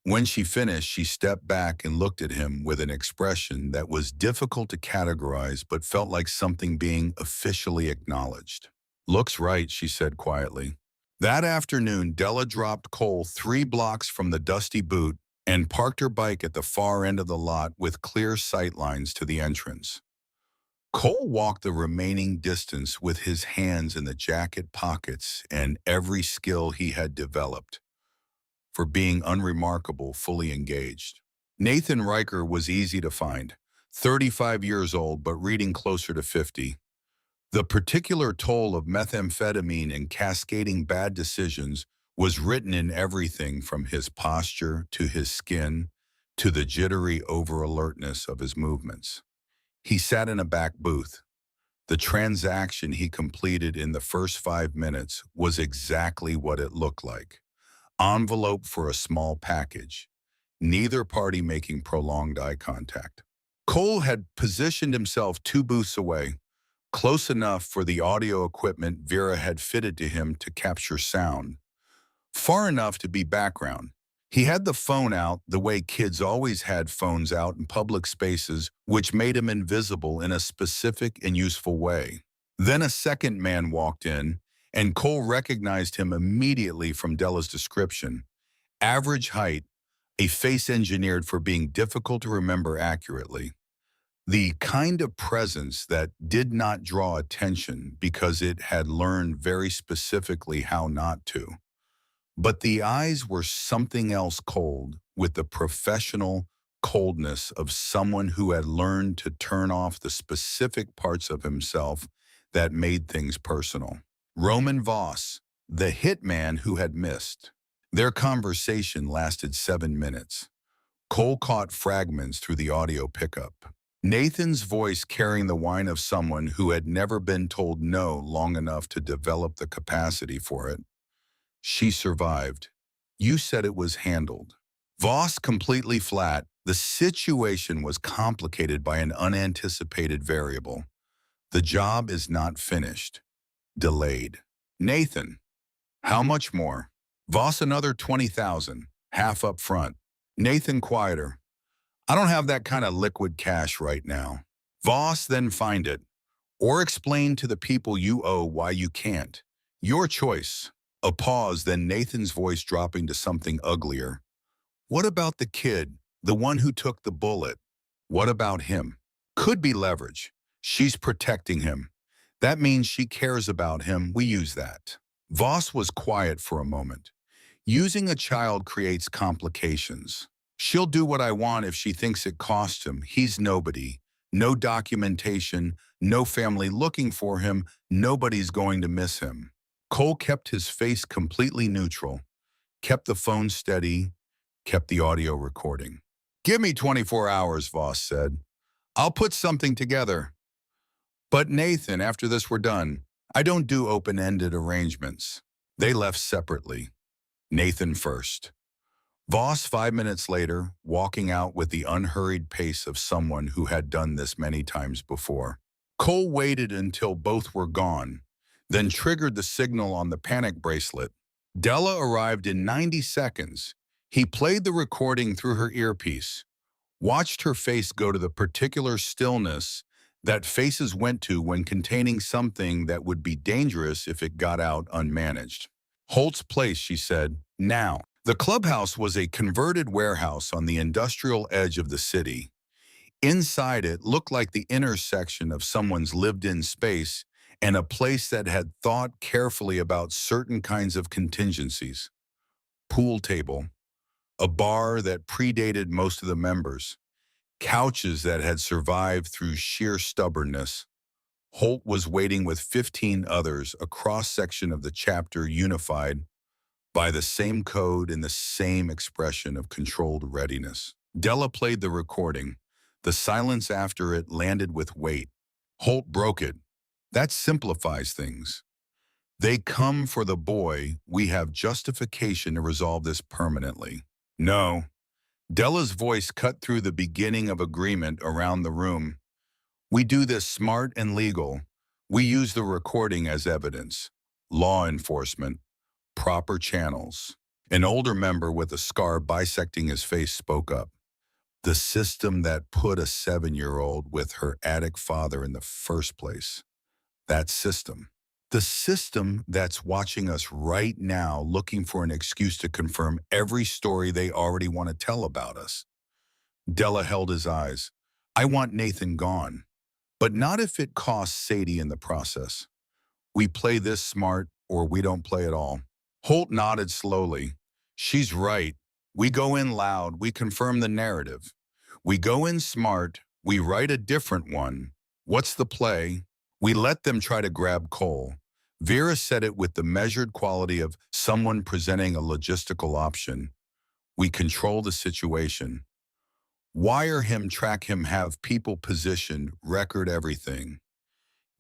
When she finished, she stepped back and looked at him with an expression that was difficult to categorize but felt like something being officially acknowledged. Looks right, she said quietly. That afternoon, Della dropped Cole 3 blocks from the Dusty Boot and parked her bike at the far end of the lot with clear sightlines to the entrance. Cole walked the remaining distance with his hands in the jacket pockets and every skill he had developed for being unremarkable, fully engaged. Nathan Riker was easy to find, 35 years old but reading closer to 50. The particular toll of methamphetamine and cascading bad decisions was written in everything from his posture to his skin to the jittery over-alertness of his movements. He sat in a back booth. The transaction he completed in the first 5 minutes was exactly what it looked like. Envelope for a small package. Neither party making prolonged eye contact. Cole had positioned himself 2 booths away, close enough for the audio equipment Vera had fitted to him to capture sound, far enough to be background. He had the phone out the way kids always had phones out in public spaces, which made him invisible in a specific and useful way. Then a second man walked in, and Cole recognized him immediately from Della's description. Average height, a face engineered for being difficult to remember accurately. The kind of presence that did not draw attention because it had learned very specifically how not to. But the eyes were something else, cold, with the professional, coldness of someone who had learned to turn off the specific parts of himself that made things personal. Roman Voss, the hitman who had missed. Their conversation lasted 7 minutes. Cole caught fragments through the audio pickup. Nathan's voice carrying the whine of someone who had never been told no long enough to develop the capacity for it. She survived. You said it was handled. Voss completely flat. The situation was complicated by an unanticipated variable. The job is not finished. Delayed. Nathan, how much more? Voss another 20,000, half up front. Nathan quieter. I don't have that kind of liquid cash right now. Voss, then find it. Or explain to the people you owe why you can't. Your choice. A pause, then Nathan's voice dropping to something uglier. What about the kid, the one who took the bullet? What about him? Could be leverage. She's protecting him. That means she cares about him. We use that. Voss was quiet for a moment. Using a child creates complications. She'll do what I want if she thinks it costs him. He's nobody. No documentation, no family looking for him. Nobody's going to miss him. Cole kept his face completely neutral, kept the phone steady, kept the audio recording. Give me 24 hours, Voss said. I'll put something together. But Nathan, after this we're done. I don't do open-ended arrangements. They left separately. Nathan first. Voss 5 minutes later, walking out with the unhurried pace of someone who had done this many times before. Cole waited until both were gone, then triggered the signal on the panic bracelet. Della arrived in 90 seconds. He played the recording through her earpiece, watched her face go to the particular stillness that faces went to when containing something that would be dangerous if it got out unmanaged. Holt's place, she said, now. The clubhouse was a converted warehouse on the industrial edge of the city. Inside it looked like the intersection of someone's lived-in space and a place that had thought carefully about certain kinds of contingencies. Pool table, a bar that predated most of the members, couches that had survived through sheer stubbornness. Holt was waiting with 15 others, a cross-section of the chapter unified by the same code and the same expression of controlled readiness. Della played the recording. The silence after it landed with weight. Holt broke it. That simplifies things. They come for the boy. We have justification to resolve this permanently. No. Della's voice cut through the beginning of agreement around the room. We do this smart and legal. We use the recording as evidence. Law enforcement. Proper channels. An older member with a scar bisecting his face spoke up. The system that put a 7-year-old with her addict father in the first place. That system. The system that's watching us right now, looking for an excuse to confirm every story they already want to tell about us. Della held his eyes. I want Nathan gone. But not if it costs Sadie in the process. We play this smart or we don't play at all. Holt nodded slowly. She's right. We go in loud. We confirm the narrative. We go in smart. We write a different one. What's the play? We let them try to grab Cole. Vera said it with the measured quality of someone presenting a logistical option. We control the situation. Wire him, track him, have people positioned, record everything.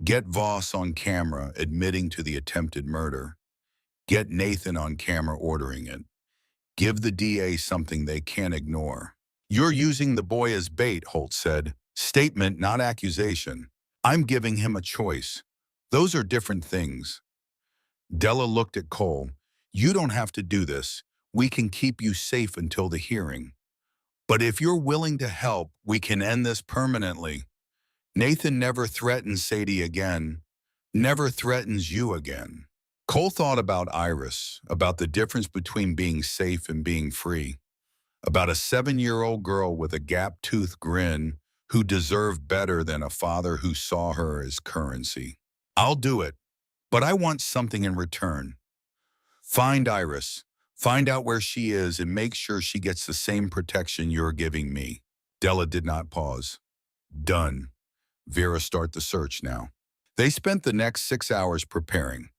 Get Voss on camera admitting to the attempted murder. Get Nathan on camera ordering it. Give the DA something they can't ignore. You're using the boy as bait, Holt said. Statement, not accusation. I'm giving him a choice. Those are different things. Della looked at Cole. You don't have to do this. We can keep you safe until the hearing. But if you're willing to help, we can end this permanently. Nathan never threatens Sadie again. Never threatens you again. Cole thought about Iris, about the difference between being safe and being free, about a 7-year-old girl with a gap-toothed grin who deserved better than a father who saw her as currency. I'll do it, but I want something in return. Find Iris, find out where she is, and make sure she gets the same protection you're giving me. Della did not pause. Done. Vera, start the search now. They spent the next 6 hours preparing.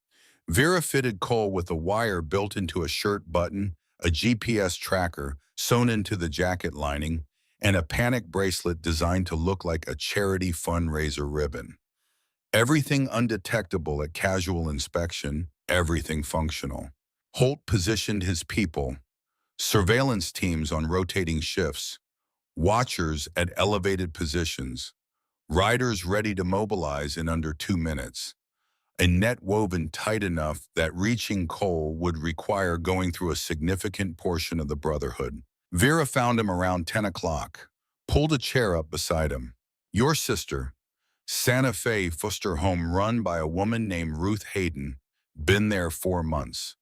Vera fitted Cole with a wire built into a shirt button, a GPS tracker sewn into the jacket lining, and a panic bracelet designed to look like a charity fundraiser ribbon. Everything undetectable at casual inspection, everything functional. Holt positioned his people, surveillance teams on rotating shifts, watchers at elevated positions, riders ready to mobilize in under 2 minutes. A net woven tight enough that reaching Cole would require going through a significant portion of the brotherhood. Vera found him around 10 o'clock, pulled a chair up beside him. Your sister, Santa Fe foster home run by a woman named Ruth Hayden, been there 4 months.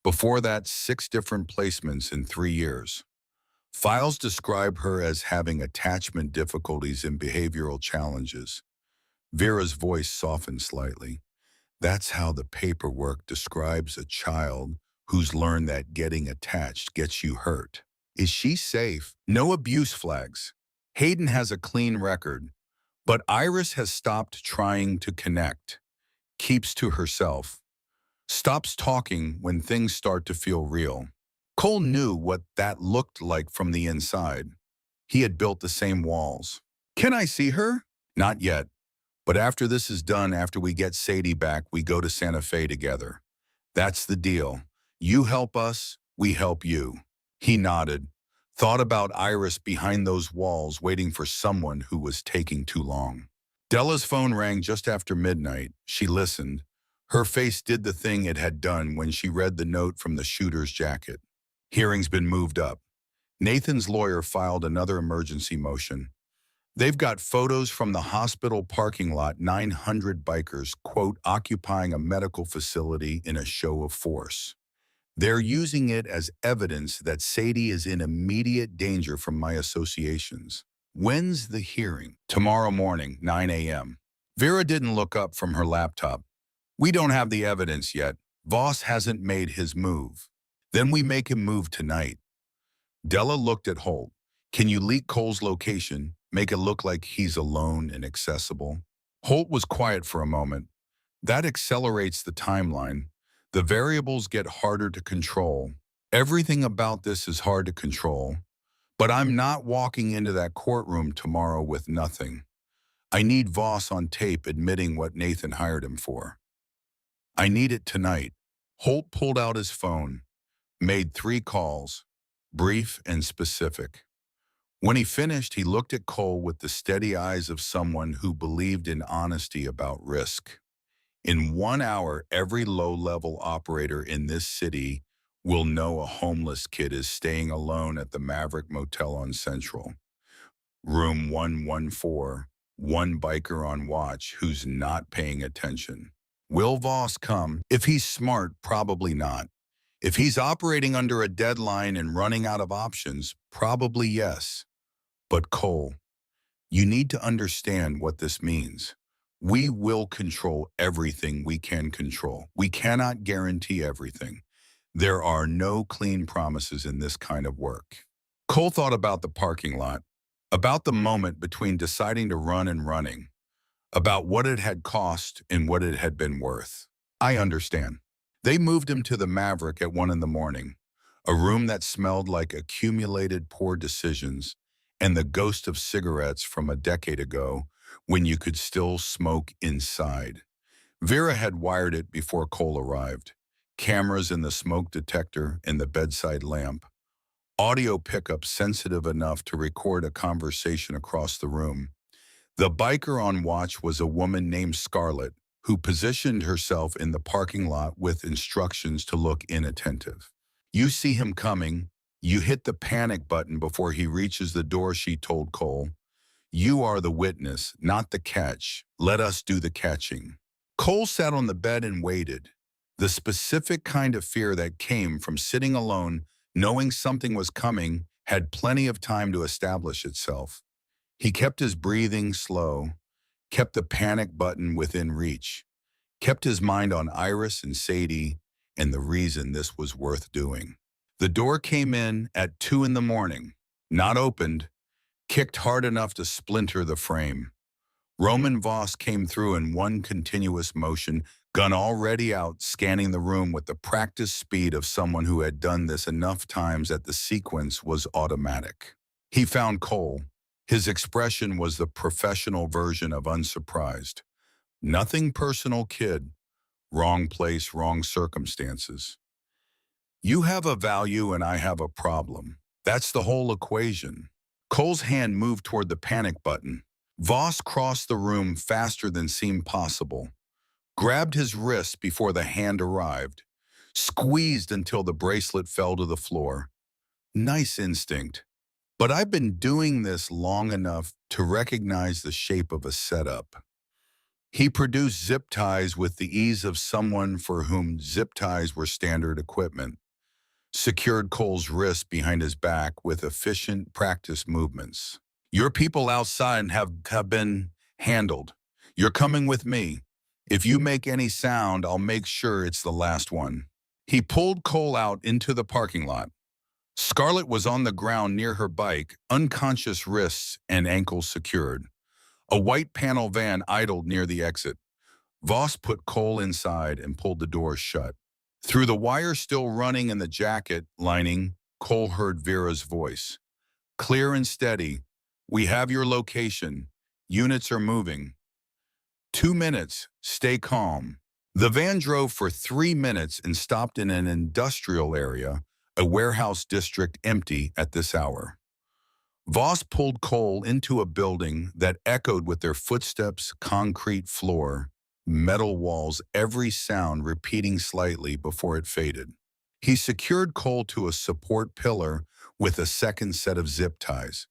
Before that, 6 different placements in 3 years. Files describe her as having attachment difficulties and behavioral challenges. Vera's voice softened slightly. That's how the paperwork describes a child who's learned that getting attached gets you hurt. Is she safe? No abuse flags. Hayden has a clean record, but Iris has stopped trying to connect, keeps to herself, stops talking when things start to feel real. Cole knew what that looked like from the inside. He had built the same walls. Can I see her? Not yet. But after this is done, after we get Sadie back, we go to Santa Fe together. That's the deal. You help us, we help you. He nodded, thought about Iris behind those walls waiting for someone who was taking too long. Della's phone rang just after midnight. She listened. Her face did the thing it had done when she read the note from the shooter's jacket. Hearing's been moved up. Nathan's lawyer filed another emergency motion. They've got photos from the hospital parking lot, 900 bikers, quote, occupying a medical facility in a show of force. They're using it as evidence that Sadie is in immediate danger from my associations. When's the hearing? Tomorrow morning, 9 a.m. Vera didn't look up from her laptop. We don't have the evidence yet. Voss hasn't made his move. Then we make him move tonight. Della looked at Holt. Can you leak Cole's location? Make it look like he's alone and accessible? Holt was quiet for a moment. That accelerates the timeline. The variables get harder to control. Everything about this is hard to control. But I'm not walking into that courtroom tomorrow with nothing. I need Voss on tape admitting what Nathan hired him for. I need it tonight. Holt pulled out his phone, made 3 calls, brief and specific. When he finished, he looked at Cole with the steady eyes of someone who believed in honesty about risk. In 1 hour, every low-level operator in this city will know a homeless kid is staying alone at the Maverick Motel on Central. Room 114, one biker on watch who's not paying attention. Will Voss come? If he's smart, probably not. If he's operating under a deadline and running out of options, probably yes. But Cole, you need to understand what this means. We will control everything we can control. We cannot guarantee everything. There are no clean promises in this kind of work. Cole thought about the parking lot, about the moment between deciding to run and running, about what it had cost and what it had been worth. I understand. They moved him to the Maverick at 1 in the morning, a room that smelled like accumulated poor decisions and the ghost of cigarettes from a decade ago when you could still smoke inside. Vera had wired it before Cole arrived. Cameras in the smoke detector and the bedside lamp. Audio pickup sensitive enough to record a conversation across the room. The biker on watch was a woman named Scarlett, who positioned herself in the parking lot with instructions to look inattentive. You see him coming. You hit the panic button before he reaches the door, she told Cole. You are the witness, not the catch. Let us do the catching. Cole sat on the bed and waited. The specific kind of fear that came from sitting alone, knowing something was coming, had plenty of time to establish itself. He kept his breathing slow, kept the panic button within reach, kept his mind on Iris and Sadie and the reason this was worth doing. The door came in at 2 in the morning, not opened, kicked hard enough to splinter the frame. Roman Voss came through in one continuous motion, gun already out, scanning the room with the practiced speed of someone who had done this enough times that the sequence was automatic. He found Cole. His expression was the professional version of unsurprised. Nothing personal, kid. Wrong place, wrong circumstances. You have a value and I have a problem. That's the whole equation. Cole's hand moved toward the panic button. Voss crossed the room faster than seemed possible, grabbed his wrist before the hand arrived, squeezed until the bracelet fell to the floor. Nice instinct. But I've been doing this long enough to recognize the shape of a setup. He produced zip ties with the ease of someone for whom zip ties were standard equipment, secured Cole's wrist behind his back with efficient practice movements. Your people outside have been handled. You're coming with me. If you make any sound, I'll make sure it's the last one. He pulled Cole out into the parking lot. Scarlett was on the ground near her bike, unconscious, wrists and ankles secured. A white panel van idled near the exit. Voss put Cole inside and pulled the door shut. Through the wire still running in the jacket lining, Cole heard Vera's voice. Clear and steady. We have your location. Units are moving. 2 minutes. Stay calm. The van drove for 3 minutes and stopped in an industrial area, a warehouse district empty at this hour. Voss pulled Cole into a building that echoed with their footsteps, concrete floor, metal walls, every sound repeating slightly before it faded. He secured Cole to a support pillar with a second set of zip ties,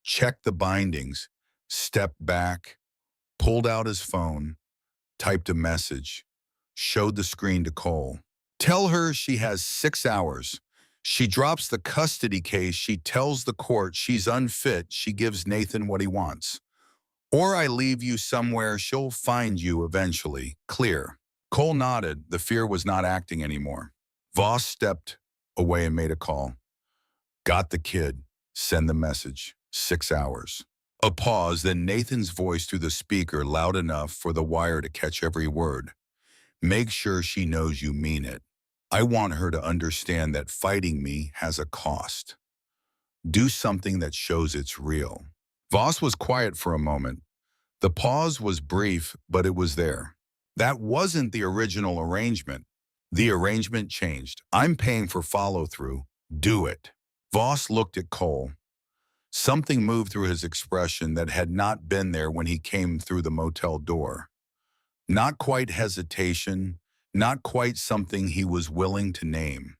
checked the bindings, stepped back, pulled out his phone, typed a message, showed the screen to Cole. Tell her she has 6 hours. She drops the custody case, she tells the court she's unfit, she gives Nathan what he wants. Or I leave you somewhere, she'll find you eventually. Clear. Cole nodded. The fear was not acting anymore. Voss stepped away and made a call. Got the kid. Send the message. 6 hours. A pause, then Nathan's voice through the speaker, loud enough for the wire to catch every word. Make sure she knows you mean it. I want her to understand that fighting me has a cost. Do something that shows it's real. Voss was quiet for a moment. The pause was brief, but it was there. That wasn't the original arrangement. The arrangement changed. I'm paying for follow-through. Do it. Voss looked at Cole. Something moved through his expression that had not been there when he came through the motel door. Not quite hesitation, not quite something he was willing to name.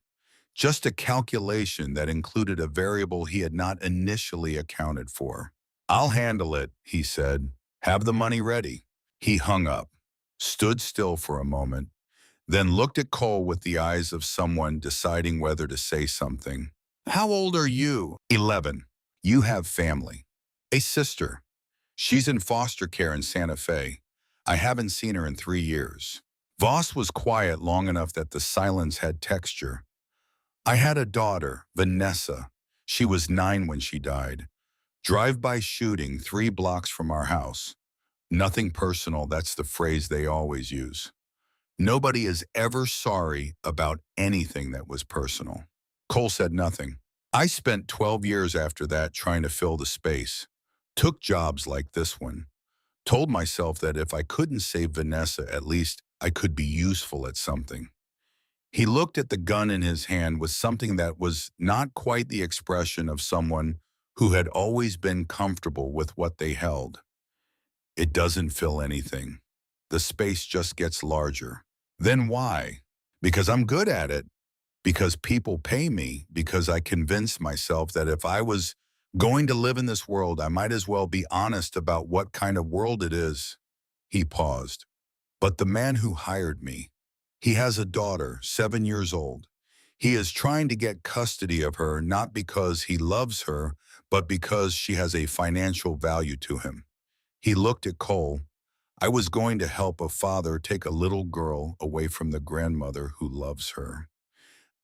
Just a calculation that included a variable he had not initially accounted for. I'll handle it, he said. Have the money ready. He hung up, stood still for a moment, then looked at Cole with the eyes of someone deciding whether to say something. How old are you? 11. You have family. A sister. She's in foster care in Santa Fe. I haven't seen her in 3 years. Voss was quiet long enough that the silence had texture. I had a daughter, Vanessa. She was 9 when she died. Drive-by shooting 3 blocks from our house. Nothing personal, that's the phrase they always use. Nobody is ever sorry about anything that was personal. Cole said nothing. I spent 12 years after that trying to fill the space. Took jobs like this one. Told myself that if I couldn't save Vanessa, at least I could be useful at something. He looked at the gun in his hand with something that was not quite the expression of someone who had always been comfortable with what they held. It doesn't fill anything. The space just gets larger. Then why? Because I'm good at it. Because people pay me. Because I convinced myself that if I was going to live in this world, I might as well be honest about what kind of world it is. He paused. But the man who hired me, he has a daughter, 7 years old. He is trying to get custody of her, not because he loves her, but because she has a financial value to him. He looked at Cole. I was going to help a father take a little girl away from the grandmother who loves her.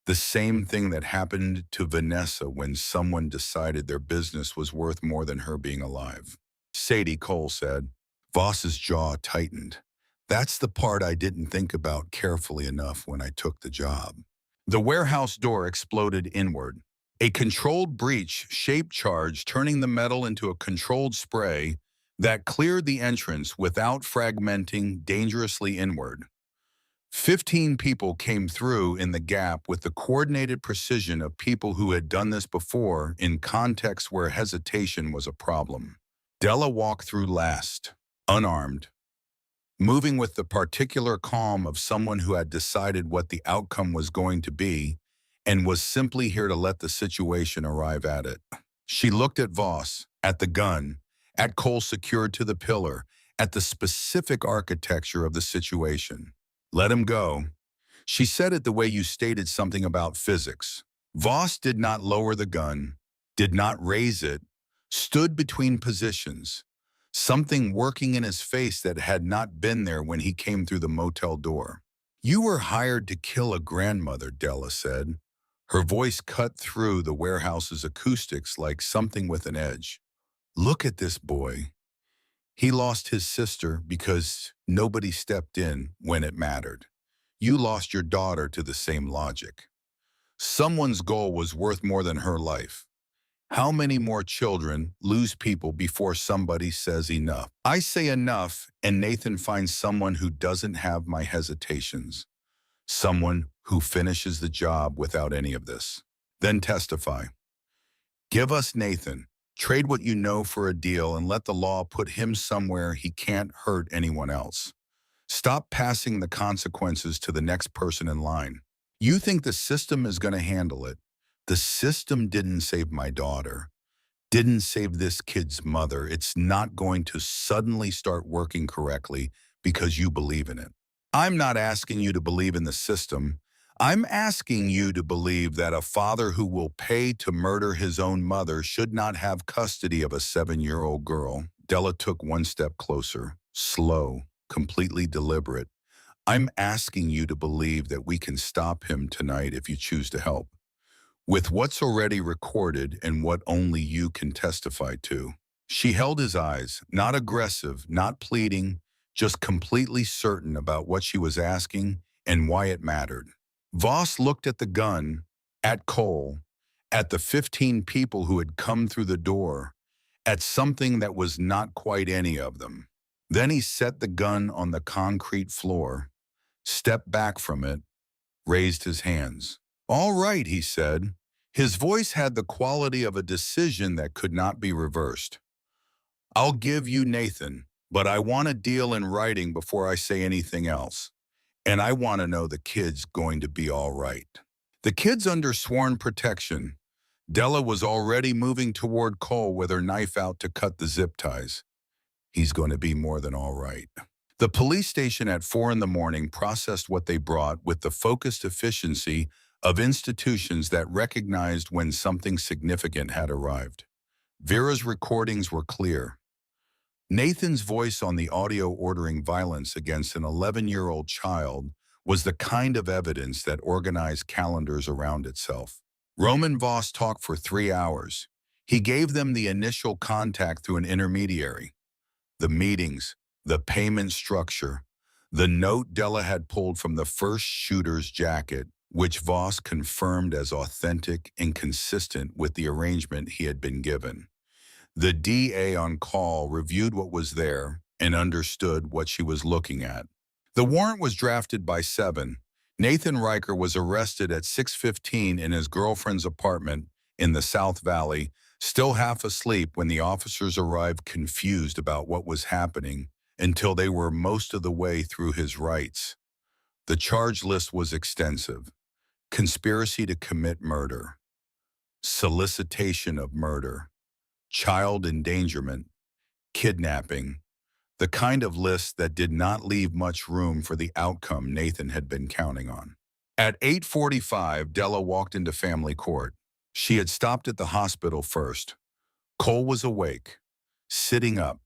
The same thing that happened to Vanessa when someone decided their business was worth more than her being alive. Sadie, Cole said. Voss's jaw tightened. That's the part I didn't think about carefully enough when I took the job. The warehouse door exploded inward. A controlled breach shape charge, turning the metal into a controlled spray that cleared the entrance without fragmenting dangerously inward. 15 people came through in the gap with the coordinated precision of people who had done this before in contexts where hesitation was a problem. Della walked through last, unarmed, moving with the particular calm of someone who had decided what the outcome was going to be and was simply here to let the situation arrive at it. She looked at Voss, at the gun, at Cole secured to the pillar, at the specific architecture of the situation. Let him go. She said it the way you stated something about physics. Voss did not lower the gun, did not raise it, stood between positions, something working in his face that had not been there when he came through the motel door. You were hired to kill a grandmother, Della said. Her voice cut through the warehouse's acoustics like something with an edge. Look at this boy. He lost his sister because nobody stepped in when it mattered. You lost your daughter to the same logic. Someone's goal was worth more than her life. How many more children lose people before somebody says enough? I say enough, and Nathan finds someone who doesn't have my hesitations. Someone who finishes the job without any of this. Then testify. Give us Nathan. Trade what you know for a deal and let the law put him somewhere he can't hurt anyone else. Stop passing the consequences to the next person in line. You think the system is going to handle it. The system didn't save my daughter, didn't save this kid's mother. It's not going to suddenly start working correctly because you believe in it. I'm not asking you to believe in the system. I'm asking you to believe that a father who will pay to murder his own mother should not have custody of a 7-year-old girl. Della took one step closer, slow, completely deliberate. I'm asking you to believe that we can stop him tonight if you choose to help. With what's already recorded and what only you can testify to. She held his eyes, not aggressive, not pleading, just completely certain about what she was asking and why it mattered. Voss looked at the gun, at Cole, at the 15 people who had come through the door, at something that was not quite any of them. Then he set the gun on the concrete floor, stepped back from it, raised his hands. All right, he said. His voice had the quality of a decision that could not be reversed. I'll give you Nathan, but I want a deal in writing before I say anything else. And I want to know the kid's going to be all right. The kid's under sworn protection. Della was already moving toward Cole with her knife out to cut the zip ties. He's going to be more than all right. The police station at 4 in the morning processed what they brought with the focused efficiency of institutions that recognized when something significant had arrived. Vera's recordings were clear. Nathan's voice on the audio ordering violence against an 11-year-old child was the kind of evidence that organized calendars around itself. Roman Voss talked for 3 hours. He gave them the initial contact through an intermediary. The meetings, the payment structure, the note Della had pulled from the first shooter's jacket, which Voss confirmed as authentic and consistent with the arrangement he had been given. The DA on call reviewed what was there and understood what she was looking at. The warrant was drafted by 7. Nathan Riker was arrested at 6:15 in his girlfriend's apartment in the South Valley, still half asleep when the officers arrived, confused about what was happening until they were most of the way through his rights. The charge list was extensive. Conspiracy to commit murder, solicitation of murder, child endangerment, kidnapping, the kind of list that did not leave much room for the outcome Nathan had been counting on. At 8:45, Della walked into family court. She had stopped at the hospital first. Cole was awake, sitting up,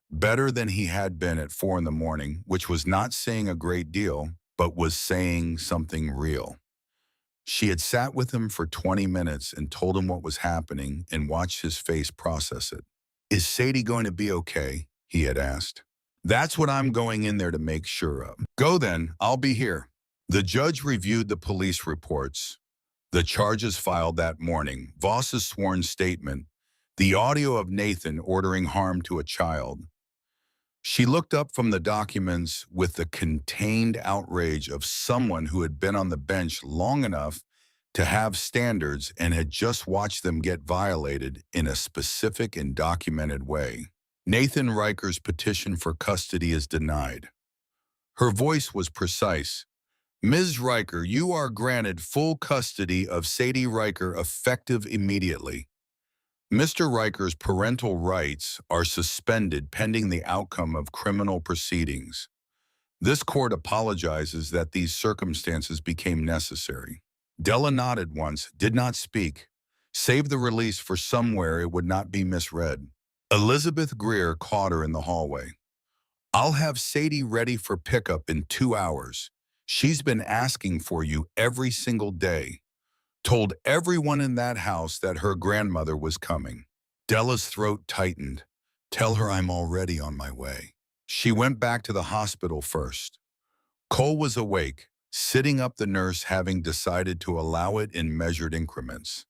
better than he had been at 4 in the morning, which was not saying a great deal, but was saying something real. She had sat with him for 20 minutes and told him what was happening and watched his face process it. Is Sadie going to be okay? He had asked. That's what I'm going in there to make sure of. Go then, I'll be here. The judge reviewed the police reports, the charges filed that morning, Voss's sworn statement, the audio of Nathan ordering harm to a child. She looked up from the documents with the contained outrage of someone who had been on the bench long enough to have standards and had just watched them get violated in a specific and documented way. Nathan Riker's petition for custody is denied. Her voice was precise. Ms. Riker, you are granted full custody of Sadie Riker effective immediately. Mr. Riker's parental rights are suspended pending the outcome of criminal proceedings. This court apologizes that these circumstances became necessary. Della nodded once, did not speak. Save the release for somewhere it would not be misread. Elizabeth Greer caught her in the hallway. I'll have Sadie ready for pickup in 2 hours. She's been asking for you every single day. Told everyone in that house that her grandmother was coming. Della's throat tightened. Tell her I'm already on my way. She went back to the hospital first. Cole was awake, sitting up the nurse having decided to allow it in measured increments.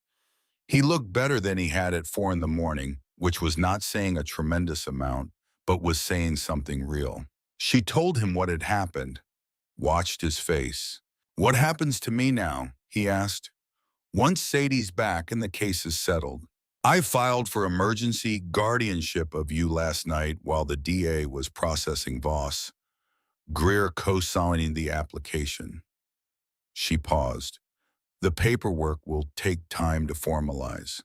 He looked better than he had at 4 in the morning, which was not saying a tremendous amount, but was saying something real. She told him what had happened, watched his face. What happens to me now? He asked. Once Sadie's back and the case is settled. I filed for emergency guardianship of you last night while the DA was processing Voss. Greer co-signing the application. She paused. The paperwork will take time to formalize.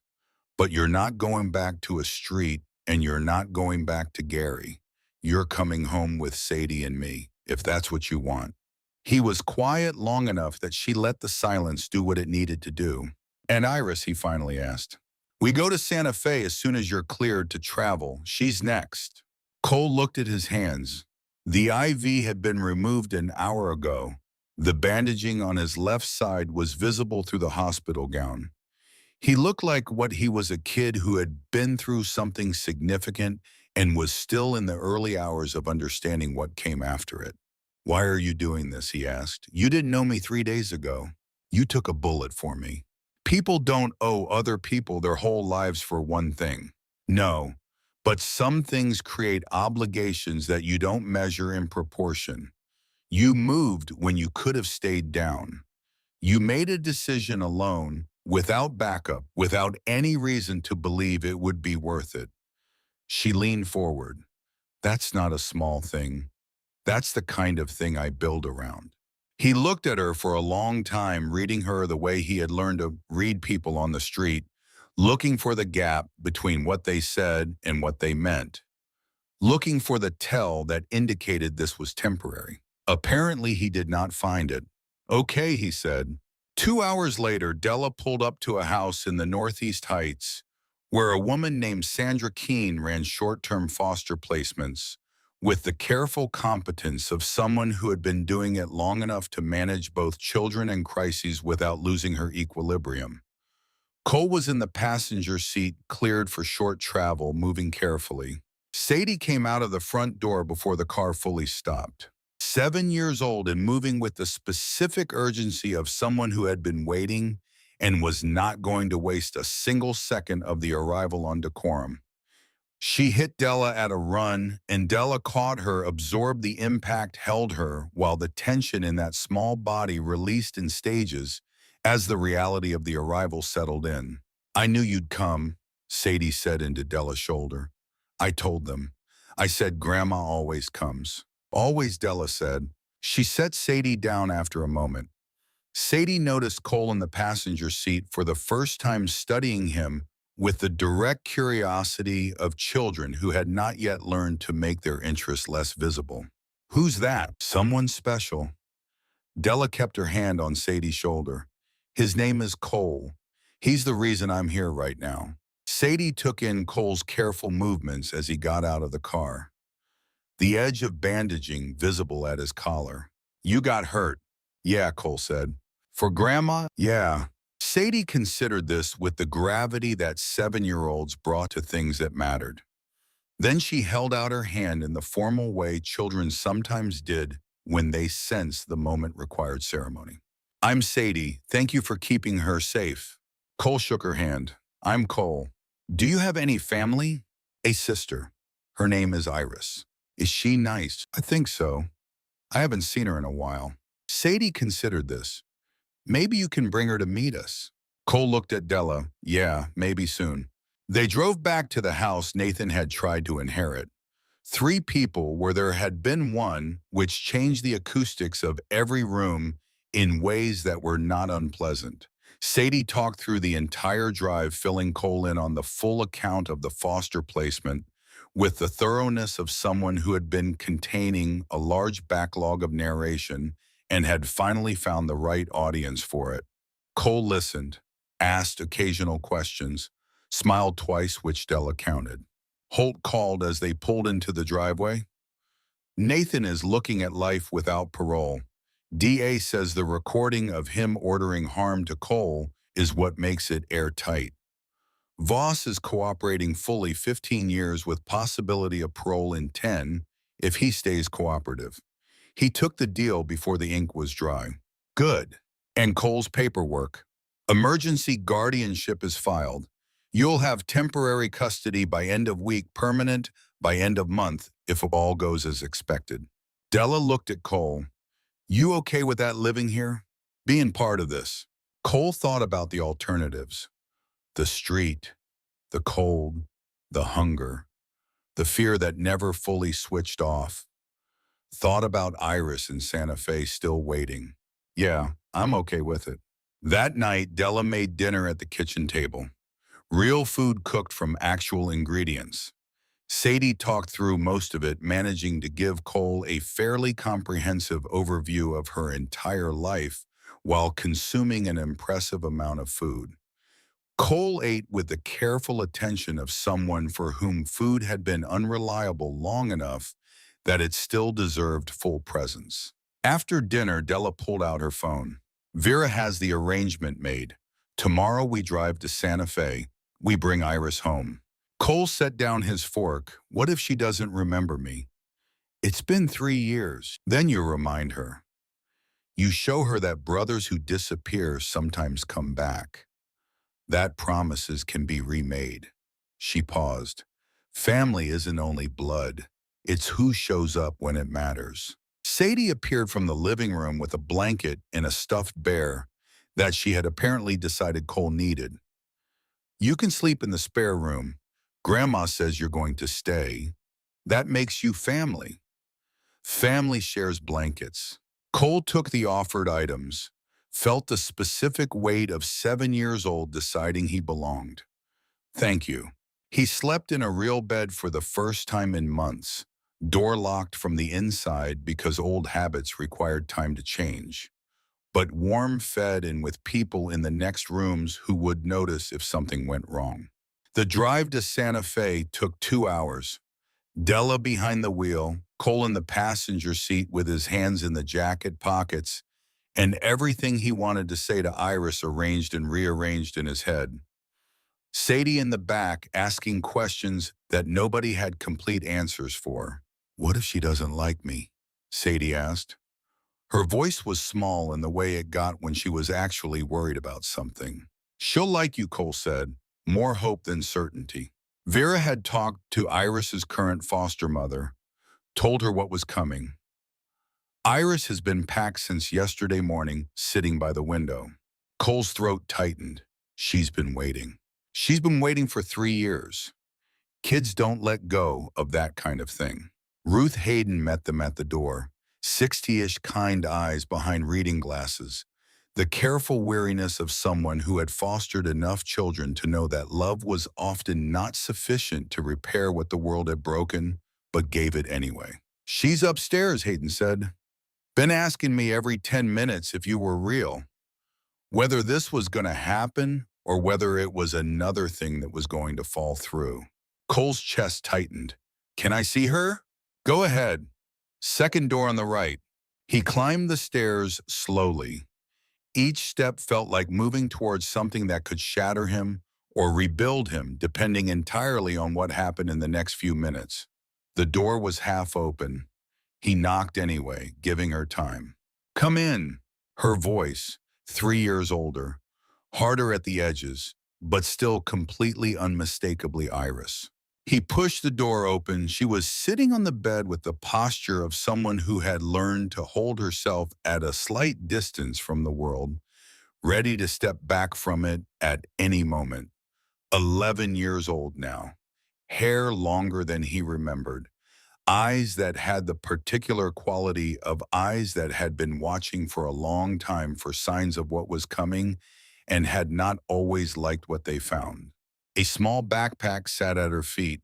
But you're not going back to a street and you're not going back to Gary. You're coming home with Sadie and me, if that's what you want. He was quiet long enough that she let the silence do what it needed to do. And Iris, he finally asked. We go to Santa Fe as soon as you're cleared to travel. She's next. Cole looked at his hands. The IV had been removed an hour ago. The bandaging on his left side was visible through the hospital gown. He looked like what he was, a kid who had been through something significant and was still in the early hours of understanding what came after it. Why are you doing this? He asked. You didn't know me 3 days ago. You took a bullet for me. People don't owe other people their whole lives for one thing. No, but some things create obligations that you don't measure in proportion. You moved when you could have stayed down. You made a decision alone, without backup, without any reason to believe it would be worth it. She leaned forward. That's not a small thing. That's the kind of thing I build around. He looked at her for a long time, reading her the way he had learned to read people on the street, looking for the gap between what they said and what they meant, looking for the tell that indicated this was temporary. Apparently, he did not find it. Okay, he said. 2 hours later, Della pulled up to a house in the Northeast Heights, where a woman named Sandra Keene ran short-term foster placements, with the careful competence of someone who had been doing it long enough to manage both children and crises without losing her equilibrium. Cole was in the passenger seat, cleared for short travel, moving carefully. Sadie came out of the front door before the car fully stopped. 7 years old and moving with the specific urgency of someone who had been waiting and was not going to waste a single second of the arrival on decorum. She hit Della at a run, and Della caught her, absorbed the impact, held her, while the tension in that small body released in stages as the reality of the arrival settled in. I knew you'd come, Sadie said into Della's shoulder. I told them. I said Grandma always comes. Always, Della said. She set Sadie down after a moment. Sadie noticed Cole in the passenger seat for the first time, studying him with the direct curiosity of children who had not yet learned to make their interests less visible. Who's that? Someone special. Della kept her hand on Sadie's shoulder. His name is Cole. He's the reason I'm here right now. Sadie took in Cole's careful movements as he got out of the car. The edge of bandaging visible at his collar. You got hurt. Yeah, Cole said. For Grandma, yeah. Sadie considered this with the gravity that 7-year-olds brought to things that mattered. Then she held out her hand in the formal way children sometimes did when they sensed the moment required ceremony. I'm Sadie. Thank you for keeping her safe. Cole shook her hand. I'm Cole. Do you have any family? A sister. Her name is Iris. Is she nice? I think so. I haven't seen her in a while. Sadie considered this. Maybe you can bring her to meet us. Cole looked at Della. Yeah, maybe soon. They drove back to the house Nathan had tried to inherit. 3 people where there had been one, which changed the acoustics of every room in ways that were not unpleasant. Sadie talked through the entire drive, filling Cole in on the full account of the foster placement with the thoroughness of someone who had been containing a large backlog of narration and had finally found the right audience for it. Cole listened, asked occasional questions, smiled twice, which Della counted. Holt called as they pulled into the driveway. Nathan is looking at life without parole. DA says the recording of him ordering harm to Cole is what makes it airtight. Voss is cooperating fully 15 years with possibility of parole in 10 if he stays cooperative. He took the deal before the ink was dry. Good. And Cole's paperwork. Emergency guardianship is filed. You'll have temporary custody by end of week, permanent by end of month, if all goes as expected. Della looked at Cole. You okay with that living here? Being part of this? Cole thought about the alternatives. The street, the cold, the hunger, the fear that never fully switched off. Thought about Iris in Santa Fe still waiting. Yeah, I'm okay with it. That night, Della made dinner at the kitchen table. Real food cooked from actual ingredients. Sadie talked through most of it, managing to give Cole a fairly comprehensive overview of her entire life while consuming an impressive amount of food. Cole ate with the careful attention of someone for whom food had been unreliable long enough that it still deserved full presence. After dinner, Della pulled out her phone. Vera has the arrangement made. Tomorrow we drive to Santa Fe. We bring Iris home. Cole set down his fork. What if she doesn't remember me? It's been 3 years. Then you remind her. You show her that brothers who disappear sometimes come back. That promises can be remade. She paused. Family isn't only blood. It's who shows up when it matters. Sadie appeared from the living room with a blanket and a stuffed bear that she had apparently decided Cole needed. You can sleep in the spare room. Grandma says you're going to stay. That makes you family. Family shares blankets. Cole took the offered items, felt the specific weight of 7 years old deciding he belonged. Thank you. He slept in a real bed for the first time in months, door locked from the inside because old habits required time to change, but warm fed and with people in the next rooms who would notice if something went wrong. The drive to Santa Fe took 2 hours. Della behind the wheel, Cole in the passenger seat with his hands in the jacket pockets, and everything he wanted to say to Iris arranged and rearranged in his head. Sadie in the back asking questions that nobody had complete answers for. What if she doesn't like me? Sadie asked. Her voice was small in the way it got when she was actually worried about something. She'll like you, Cole said, more hope than certainty. Vera had talked to Iris's current foster mother, told her what was coming. Iris has been packed since yesterday morning, sitting by the window. Cole's throat tightened. She's been waiting. She's been waiting for 3 years. Kids don't let go of that kind of thing. Ruth Hayden met them at the door, 60-ish kind eyes behind reading glasses, the careful weariness of someone who had fostered enough children to know that love was often not sufficient to repair what the world had broken, but gave it anyway. She's upstairs, Hayden said. Been asking me every 10 minutes if you were real. Whether this was going to happen or whether it was another thing that was going to fall through. Cole's chest tightened. Can I see her? Go ahead. Second door on the right. He climbed the stairs slowly. Each step felt like moving towards something that could shatter him or rebuild him, depending entirely on what happened in the next few minutes. The door was half open. He knocked anyway, giving her time. "Come in." Her voice, 3 years older, harder at the edges, but still completely unmistakably Iris. He pushed the door open. She was sitting on the bed with the posture of someone who had learned to hold herself at a slight distance from the world, ready to step back from it at any moment. 11 years old now, hair longer than he remembered, eyes that had the particular quality of eyes that had been watching for a long time for signs of what was coming and had not always liked what they found. A small backpack sat at her feet,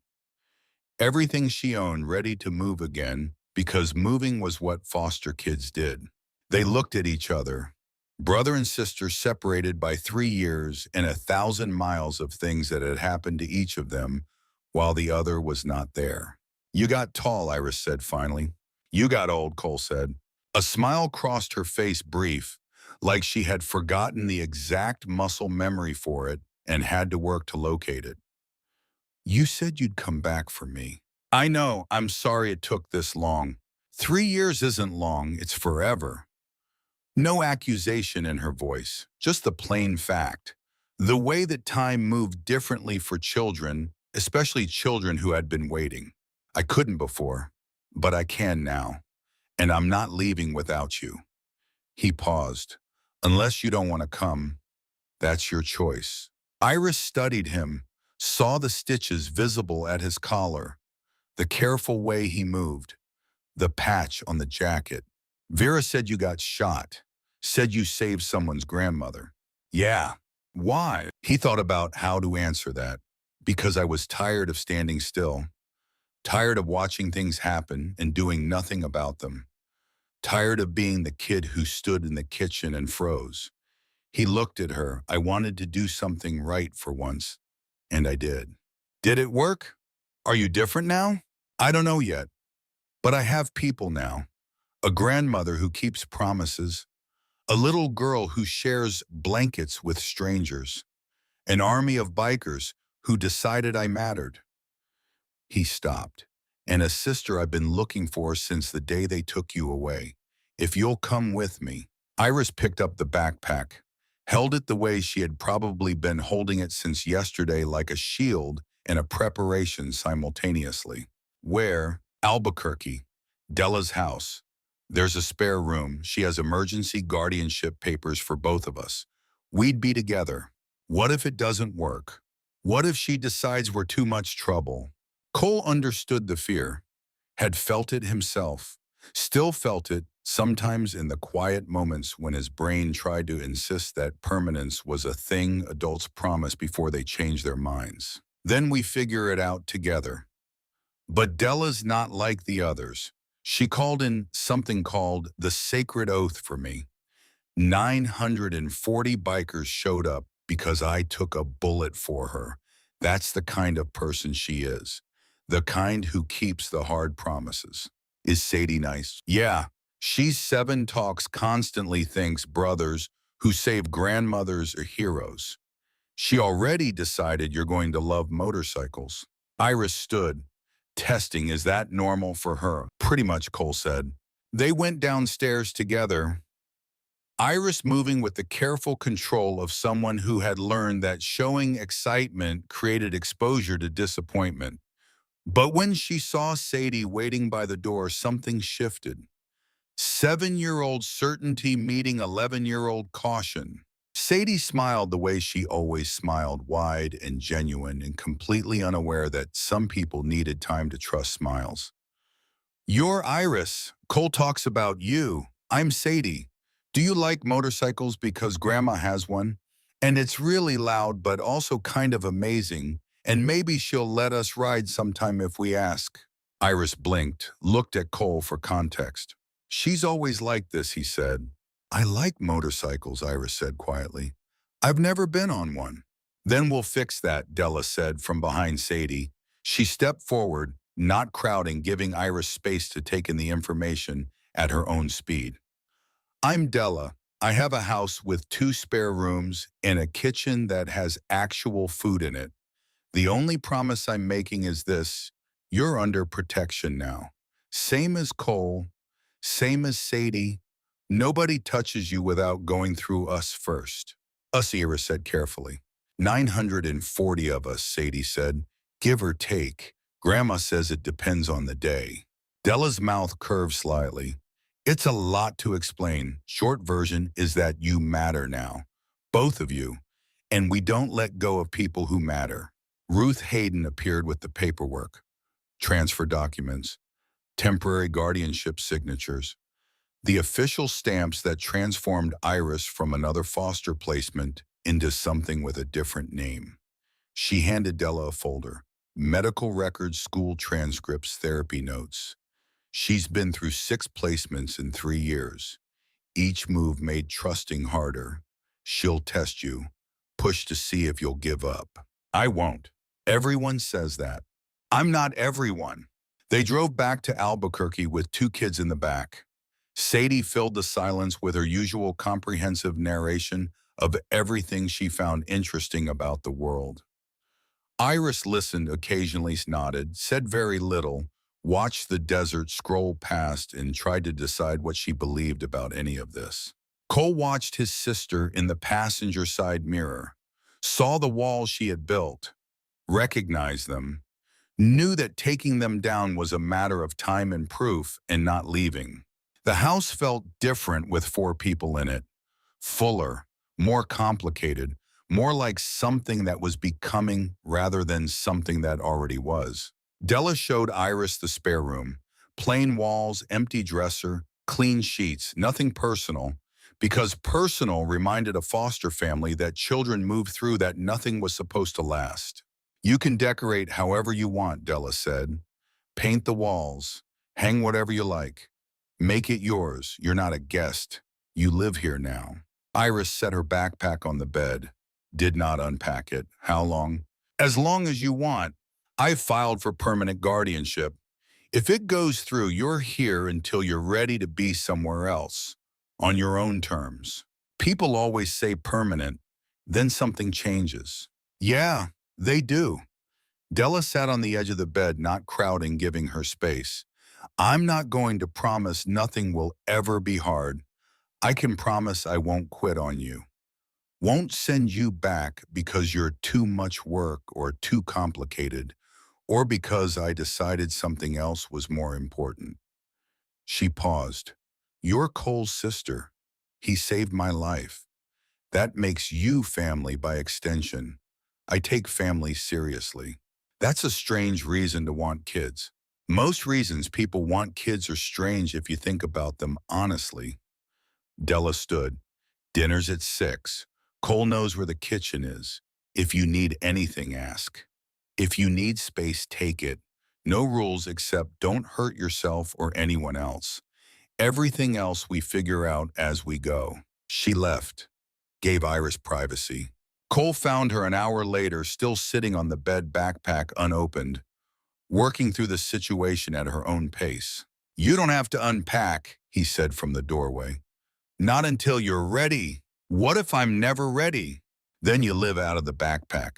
everything she owned ready to move again, because moving was what foster kids did. They looked at each other, brother and sister separated by 3 years and 1,000 miles of things that had happened to each of them while the other was not there. "You got tall," Iris said finally. "You got old," Cole said. A smile crossed her face, brief, like she had forgotten the exact muscle memory for it and had to work to locate it. "You said you'd come back for me." "I know. I'm sorry it took this long." 3 years isn't long, it's forever. No accusation in her voice, just the plain fact. The way that time moved differently for children, especially children who had been waiting. "I couldn't before, but I can now, and I'm not leaving without you." He paused. "Unless you don't want to come, that's your choice." Iris studied him, saw the stitches visible at his collar, the careful way he moved, the patch on the jacket. "Vera said you got shot, said you saved someone's grandmother." "Yeah." "Why?" He thought about how to answer that. "Because I was tired of standing still, tired of watching things happen and doing nothing about them, tired of being the kid who stood in the kitchen and froze." He looked at her. "I wanted to do something right for once, and I did." "Did it work? Are you different now?" "I don't know yet, but I have people now. A grandmother who keeps promises, a little girl who shares blankets with strangers, an army of bikers who decided I mattered." He stopped. "And a sister I've been looking for since the day they took you away. If you'll come with me." Iris picked up the backpack, held it the way she had probably been holding it since yesterday, like a shield and a preparation simultaneously. "Where?" "Albuquerque. Della's house. There's a spare room. She has emergency guardianship papers for both of us. We'd be together. What if it doesn't work? What if she decides we're too much trouble?" Cole understood the fear, had felt it himself, still felt it, sometimes in the quiet moments when his brain tried to insist that permanence was a thing adults promise before they change their minds. "Then we figure it out together." But Della's not like the others. She called in something called the sacred oath for me. 940 bikers showed up because I took a bullet for her. That's the kind of person she is. The kind who keeps the hard promises. "Is Sadie nice?" "Yeah. She's 7, talks constantly, thinks brothers who save grandmothers are heroes. She already decided you're going to love motorcycles." Iris stood, testing, is that normal for her? "Pretty much," Cole said. They went downstairs together, Iris moving with the careful control of someone who had learned that showing excitement created exposure to disappointment. But when she saw Sadie waiting by the door, something shifted. 7-year-old certainty meeting 11-year-old caution. Sadie smiled the way she always smiled, wide and genuine and completely unaware that some people needed time to trust smiles. "You're Iris. Cole talks about you. I'm Sadie. Do you like motorcycles because Grandma has one? And it's really loud but also kind of amazing, and maybe she'll let us ride sometime if we ask." Iris blinked, looked at Cole for context. "She's always like this," he said. "I like motorcycles," Iris said quietly. "I've never been on one." "Then we'll fix that," Della said from behind Sadie. She stepped forward, not crowding, giving Iris space to take in the information at her own speed. "I'm Della. I have a house with 2 spare rooms and a kitchen that has actual food in it. The only promise I'm making is this: you're under protection now. Same as Cole, same as Sadie. Nobody touches you without going through us first. Us, Iris said carefully. 940 of us, Sadie said, give or take. Grandma says it depends on the day. Della's mouth curved slightly. It's a lot to explain. Short version is that you matter now. Both of you. And we don't let go of people who matter. Ruth Hayden appeared with the paperwork, transfer documents, temporary guardianship signatures, the official stamps that transformed Iris from another foster placement into something with a different name. She handed Della a folder: medical records, school transcripts, therapy notes. She's been through 6 placements in 3 years. Each move made trusting harder. She'll test you, push to see if you'll give up. I won't. Everyone says that. I'm not everyone. They drove back to Albuquerque with 2 kids in the back. Sadie filled the silence with her usual comprehensive narration of everything she found interesting about the world. Iris listened, occasionally nodded, said very little, watched the desert scroll past, and tried to decide what she believed about any of this. Cole watched his sister in the passenger side mirror, saw the walls she had built, recognized them, knew that taking them down was a matter of time and proof, and not leaving. The house felt different with 4 people in it. Fuller, more complicated, more like something that was becoming rather than something that already was. Della showed Iris the spare room. Plain walls, empty dresser, clean sheets, nothing personal, because personal reminded a foster family that children move through, that nothing was supposed to last. You can decorate however you want, Della said. Paint the walls, hang whatever you like. Make it yours. You're not a guest. You live here now. Iris set her backpack on the bed, did not unpack it. How long? As long as you want. I've filed for permanent guardianship. If it goes through, you're here until you're ready to be somewhere else, on your own terms. People always say permanent, then something changes. Yeah, they do. Della sat on the edge of the bed, not crowding, giving her space. I'm not going to promise nothing will ever be hard. I can promise I won't quit on you. Won't send you back because you're too much work or too complicated, or because I decided something else was more important. She paused. You're Cole's sister. He saved my life. That makes you family by extension. I take family seriously. That's a strange reason to want kids. Most reasons people want kids are strange if you think about them honestly. Della stood. Dinner's at 6. Cole knows where the kitchen is. If you need anything, ask. If you need space, take it. No rules except don't hurt yourself or anyone else. Everything else we figure out as we go. She left, gave Iris privacy. Cole found her an hour later, still sitting on the bed, backpack unopened, working through the situation at her own pace. You don't have to unpack, he said from the doorway. Not until you're ready. What if I'm never ready? Then you live out of the backpack,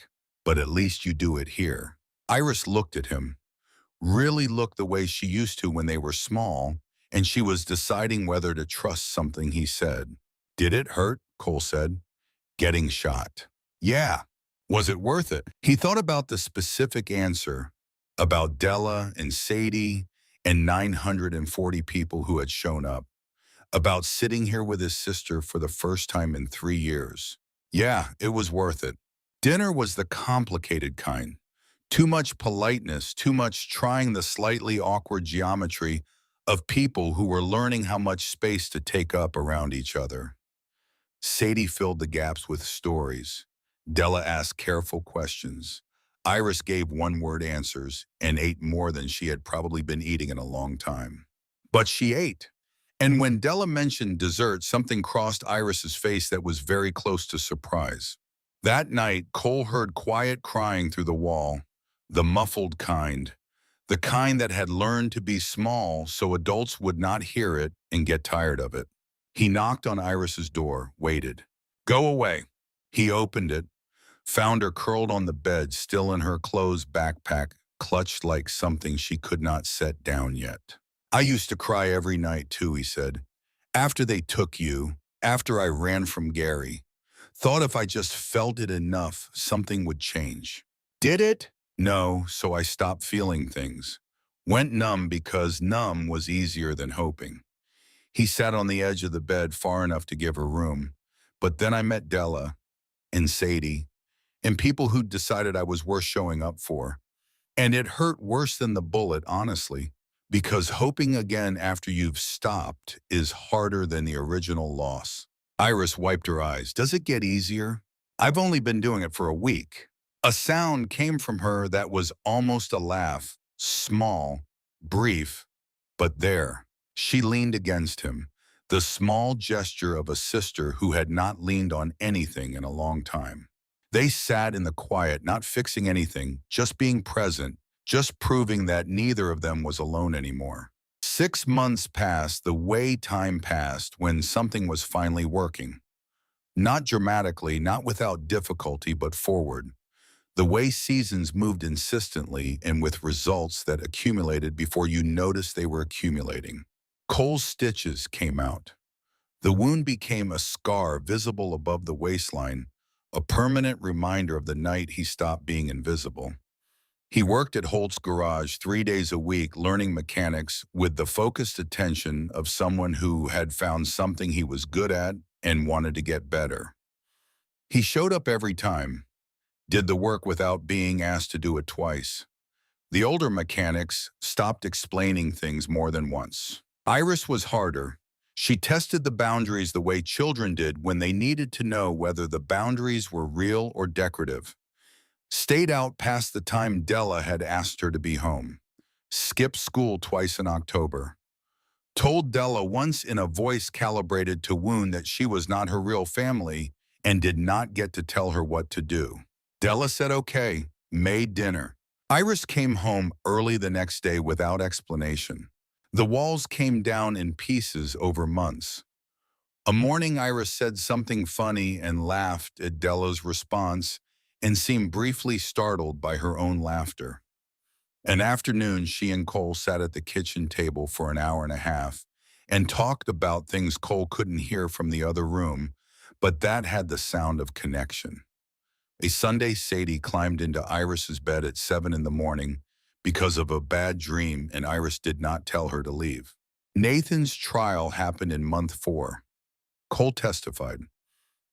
but at least you do it here. Iris looked at him, really looked the way she used to when they were small, and she was deciding whether to trust something he said. Did it hurt? Cole said. Getting shot. Yeah. Was it worth it? He thought about the specific answer, about Della and Sadie and 940 people who had shown up, about sitting here with his sister for the first time in 3 years. Yeah, it was worth it. Dinner was the complicated kind. Too much politeness, too much trying the slightly awkward geometry of people who were learning how much space to take up around each other. Sadie filled the gaps with stories. Della asked careful questions. Iris gave one-word answers and ate more than she had probably been eating in a long time. But she ate. And when Della mentioned dessert, something crossed Iris's face that was very close to surprise. That night, Cole heard quiet crying through the wall, the muffled kind, the kind that had learned to be small so adults would not hear it and get tired of it. He knocked on Iris's door, waited. Go away. He opened it, found her curled on the bed, still in her clothes backpack, clutched like something she could not set down yet. I used to cry every night too, he said. After they took you, after I ran from Gary. Thought if I just felt it enough, something would change. Did it? No, so I stopped feeling things. Went numb because numb was easier than hoping. He sat on the edge of the bed far enough to give her room. But then I met Della and Sadie and people who decided I was worth showing up for. And it hurt worse than the bullet, honestly, because hoping again after you've stopped is harder than the original loss. Iris wiped her eyes. Does it get easier? I've only been doing it for a week. A sound came from her that was almost a laugh, small, brief, but there. She leaned against him, the small gesture of a sister who had not leaned on anything in a long time. They sat in the quiet, not fixing anything, just being present, just proving that neither of them was alone anymore. 6 months passed the way time passed when something was finally working. Not dramatically, not without difficulty, but forward. The way seasons moved insistently and with results that accumulated before you noticed they were accumulating. Cole's stitches came out. The wound became a scar visible above the waistline, a permanent reminder of the night he stopped being invisible. He worked at Holt's garage 3 days a week, learning mechanics with the focused attention of someone who had found something he was good at and wanted to get better. He showed up every time, did the work without being asked to do it twice. The older mechanics stopped explaining things more than once. Iris was harder. She tested the boundaries the way children did when they needed to know whether the boundaries were real or decorative. Stayed out past the time Della had asked her to be home. Skipped school twice in October. Told Della once in a voice calibrated to wound that she was not her real family and did not get to tell her what to do. Della said okay, made dinner. Iris came home early the next day without explanation. The walls came down in pieces over months. A morning Iris said something funny and laughed at Della's response and seemed briefly startled by her own laughter. An afternoon, she and Cole sat at the kitchen table for an hour and a half and talked about things Cole couldn't hear from the other room, but that had the sound of connection. A Sunday, Sadie climbed into Iris's bed at 7 in the morning because of a bad dream, and Iris did not tell her to leave. Nathan's trial happened in month 4. Cole testified.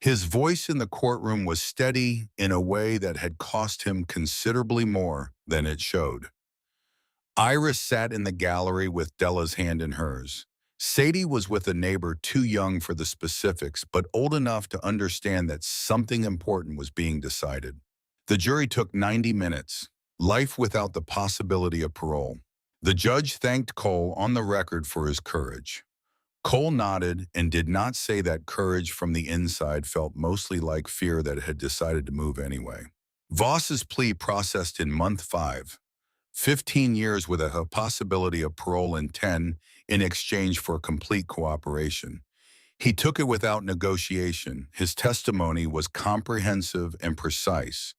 His voice in the courtroom was steady in a way that had cost him considerably more than it showed. Iris sat in the gallery with Della's hand in hers. Sadie was with a neighbor too young for the specifics, but old enough to understand that something important was being decided. The jury took 90 minutes, life without the possibility of parole. The judge thanked Cole on the record for his courage. Cole nodded and did not say that courage from the inside felt mostly like fear that it had decided to move anyway. Voss's plea processed in month 5. 15 years with a possibility of parole in 10 in exchange for complete cooperation. He took it without negotiation. His testimony was comprehensive and precise.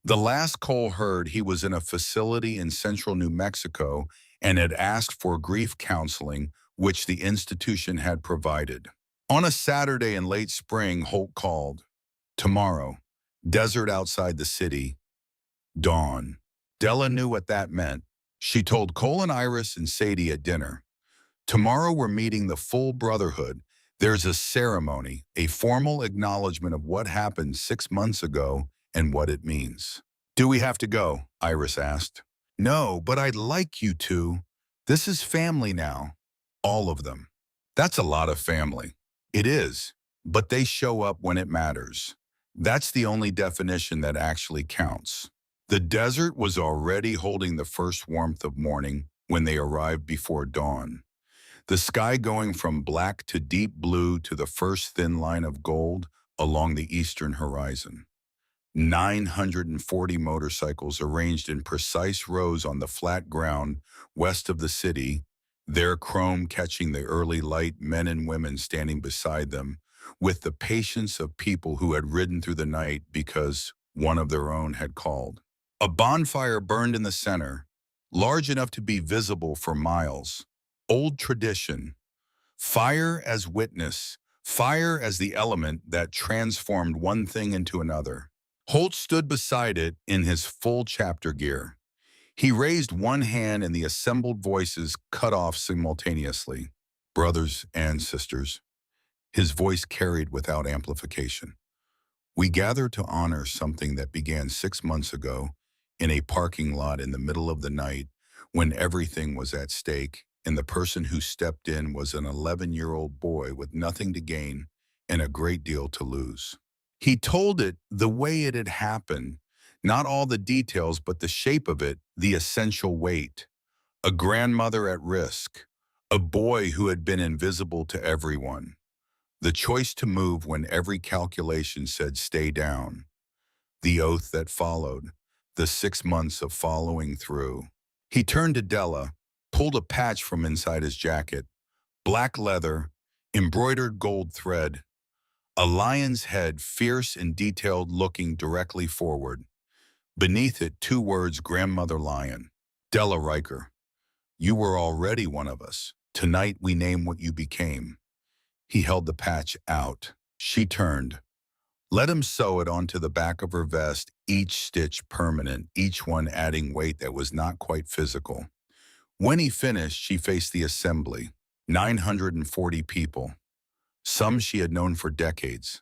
The last Cole heard, he was in a facility in central New Mexico and had asked for grief counseling, which the institution had provided. On a Saturday in late spring, Holt called. Tomorrow, desert outside the city, dawn. Della knew what that meant. She told Cole and Iris and Sadie at dinner. Tomorrow we're meeting the full brotherhood. There's a ceremony, a formal acknowledgement of what happened 6 months ago and what it means. Do we have to go? Iris asked. No, but I'd like you to. This is family now. All of them. That's a lot of family. It is, but they show up when it matters. That's the only definition that actually counts. The desert was already holding the first warmth of morning when they arrived before dawn. The sky going from black to deep blue to the first thin line of gold along the eastern horizon. 940 motorcycles arranged in precise rows on the flat ground west of the city, their chrome catching the early light, men and women standing beside them, with the patience of people who had ridden through the night because one of their own had called. A bonfire burned in the center, large enough to be visible for miles. Old tradition. Fire as witness, fire as the element that transformed one thing into another. Holt stood beside it in his full chapter gear. He raised one hand and the assembled voices cut off simultaneously. Brothers and sisters, his voice carried without amplification. We gather to honor something that began 6 months ago in a parking lot in the middle of the night when everything was at stake, and the person who stepped in was an 11-year-old boy with nothing to gain and a great deal to lose. He told it the way it had happened, not all the details, but the shape of it, the essential weight. A grandmother at risk, a boy who had been invisible to everyone, the choice to move when every calculation said stay down, the oath that followed, the 6 months of following through. He turned to Della, pulled a patch from inside his jacket, black leather, embroidered gold thread, a lion's head, fierce and detailed, looking directly forward. Beneath it, 2 words, Grandmother Lion. Della Riker, you were already one of us. Tonight we name what you became. He held the patch out. She turned. Let him sew it onto the back of her vest, each stitch permanent, each one adding weight that was not quite physical. When he finished, she faced the assembly. 940 people. Some she had known for decades.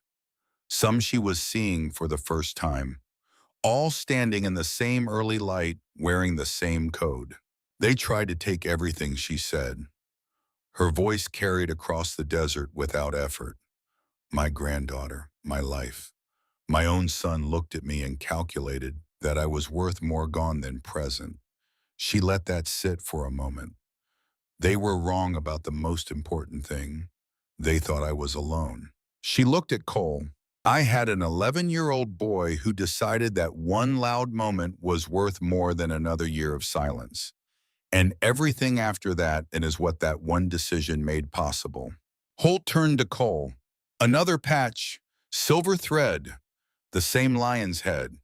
Some she was seeing for the first time. All standing in the same early light, wearing the same code. They tried to take everything, she said. Her voice carried across the desert without effort. My granddaughter, my life. My own son looked at me and calculated that I was worth more gone than present. She let that sit for a moment. They were wrong about the most important thing. They thought I was alone. She looked at Cole. I had an 11-year-old boy who decided that one loud moment was worth more than another year of silence. And everything after that and is what that one decision made possible. Holt turned to Cole. Another patch, silver thread, the same lion's head.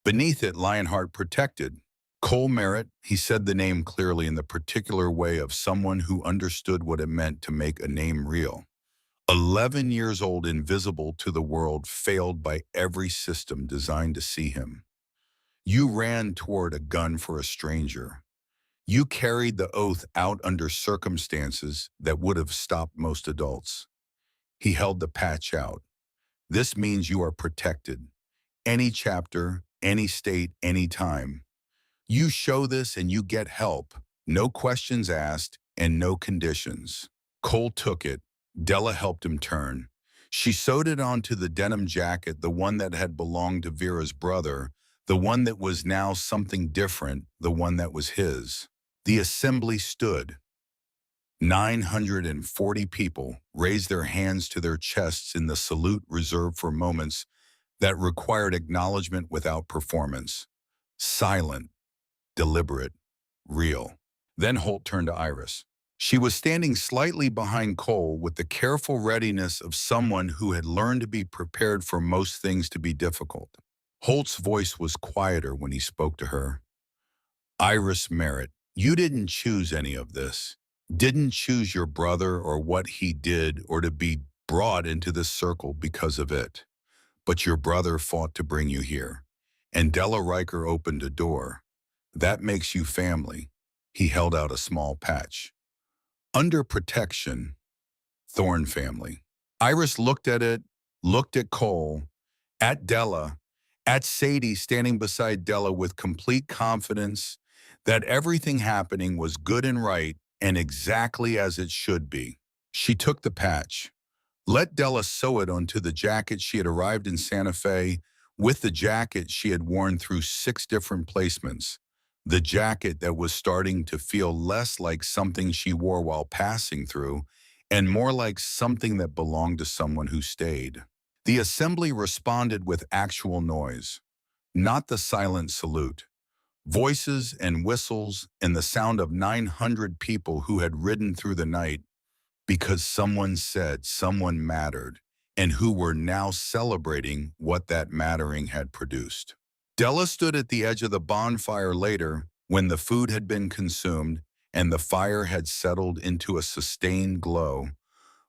Beneath it, Lionheart protected. Cole Merritt, he said the name clearly in the particular way of someone who understood what it meant to make a name real. 11 years old, invisible to the world, failed by every system designed to see him. You ran toward a gun for a stranger. You carried the oath out under circumstances that would have stopped most adults. He held the patch out. This means you are protected. Any chapter, any state, any time. You show this and you get help. No questions asked and no conditions. Cole took it. Della helped him turn. She sewed it onto the denim jacket, the one that had belonged to Vera's brother, the one that was now something different, the one that was his. The assembly stood. 940 people raised their hands to their chests in the salute reserved for moments that required acknowledgement without performance. Silent, deliberate, real. Then Holt turned to Iris. She was standing slightly behind Cole with the careful readiness of someone who had learned to be prepared for most things to be difficult. Holt's voice was quieter when he spoke to her. Iris Merritt, you didn't choose any of this. Didn't choose your brother or what he did or to be brought into this circle because of it. But your brother fought to bring you here. And Della Riker opened a door. That makes you family. He held out a small patch. Under protection, Thorn family. Iris looked at it, looked at Cole, at Della, at Sadie standing beside Della with complete confidence that everything happening was good and right and exactly as it should be. She took the patch. Let Della sew it onto the jacket she had arrived in Santa Fe with the jacket she had worn through 6 different placements. The jacket that was starting to feel less like something she wore while passing through and more like something that belonged to someone who stayed. The assembly responded with actual noise, not the silent salute, Voices and whistles and the sound of 900 people who had ridden through the night because someone said someone mattered and who were now celebrating what that mattering had produced. Della stood at the edge of the bonfire later when the food had been consumed and the fire had settled into a sustained glow,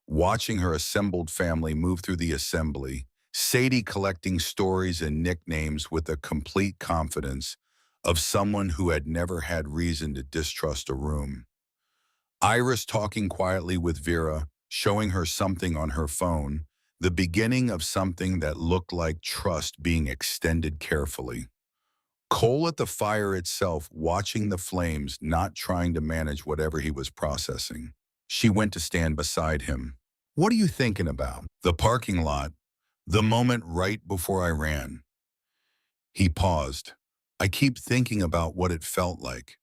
watching her assembled family move through the assembly, Sadie collecting stories and nicknames with the complete confidence of someone who had never had reason to distrust a room. Iris talking quietly with Vera, showing her something on her phone, the beginning of something that looked like trust being extended carefully. Cole at the fire itself, watching the flames, not trying to manage whatever he was processing. She went to stand beside him. What are you thinking about? The parking lot, the moment right before I ran. He paused. I keep thinking about what it felt like,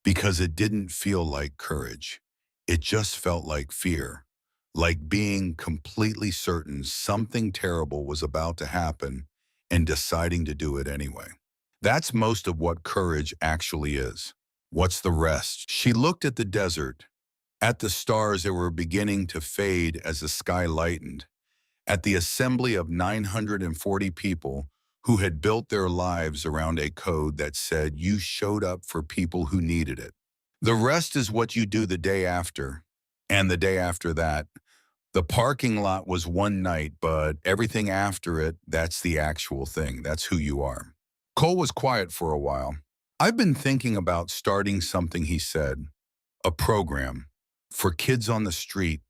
because it didn't feel like courage. It just felt like fear, like being completely certain something terrible was about to happen and deciding to do it anyway. That's most of what courage actually is. What's the rest? She looked at the desert, at the stars that were beginning to fade as the sky lightened, at the assembly of 940 people who had built their lives around a code that said you showed up for people who needed it. The rest is what you do the day after, and the day after that. The parking lot was one night, but everything after it, that's the actual thing. That's who you are. Cole was quiet for a while. I've been thinking about starting something, he said. A program for kids on the street,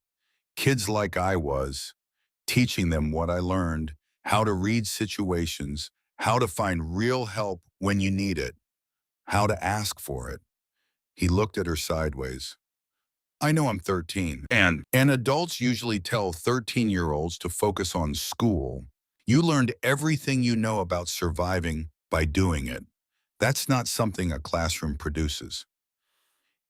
kids like I was, teaching them what I learned, how to read situations, how to find real help when you need it, how to ask for it. He looked at her sideways. I know I'm 13, and adults usually tell 13-year-olds to focus on school. You learned everything you know about surviving by doing it. That's not something a classroom produces.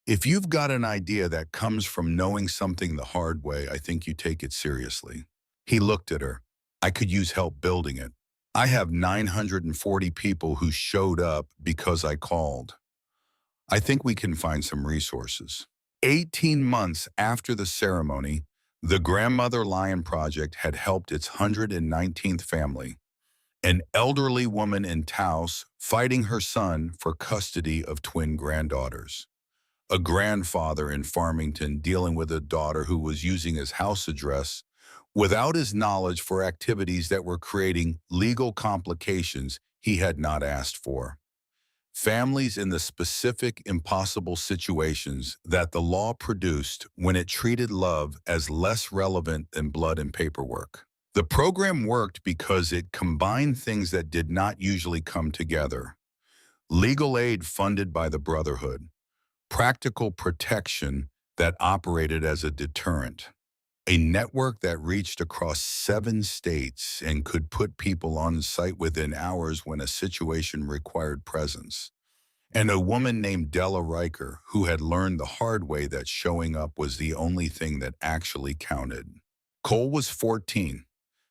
If you've got an idea that comes from knowing something the hard way, I think you take it seriously. He looked at her. I could use help building it. I have 940 people who showed up because I called. I think we can find some resources. 18 months after the ceremony, the Grandmother Lion Project had helped its 119th family, an elderly woman in Taos fighting her son for custody of twin granddaughters, a grandfather in Farmington dealing with a daughter who was using his house address without his knowledge for activities that were creating legal complications he had not asked for. Families in the specific impossible situations that the law produced when it treated love as less relevant than blood and paperwork. The program worked because it combined things that did not usually come together. Legal aid funded by the Brotherhood, practical protection that operated as a deterrent, a network that reached across 7 states and could put people on site within hours when a situation required presence, and a woman named Della Riker who had learned the hard way that showing up was the only thing that actually counted. Cole was 14,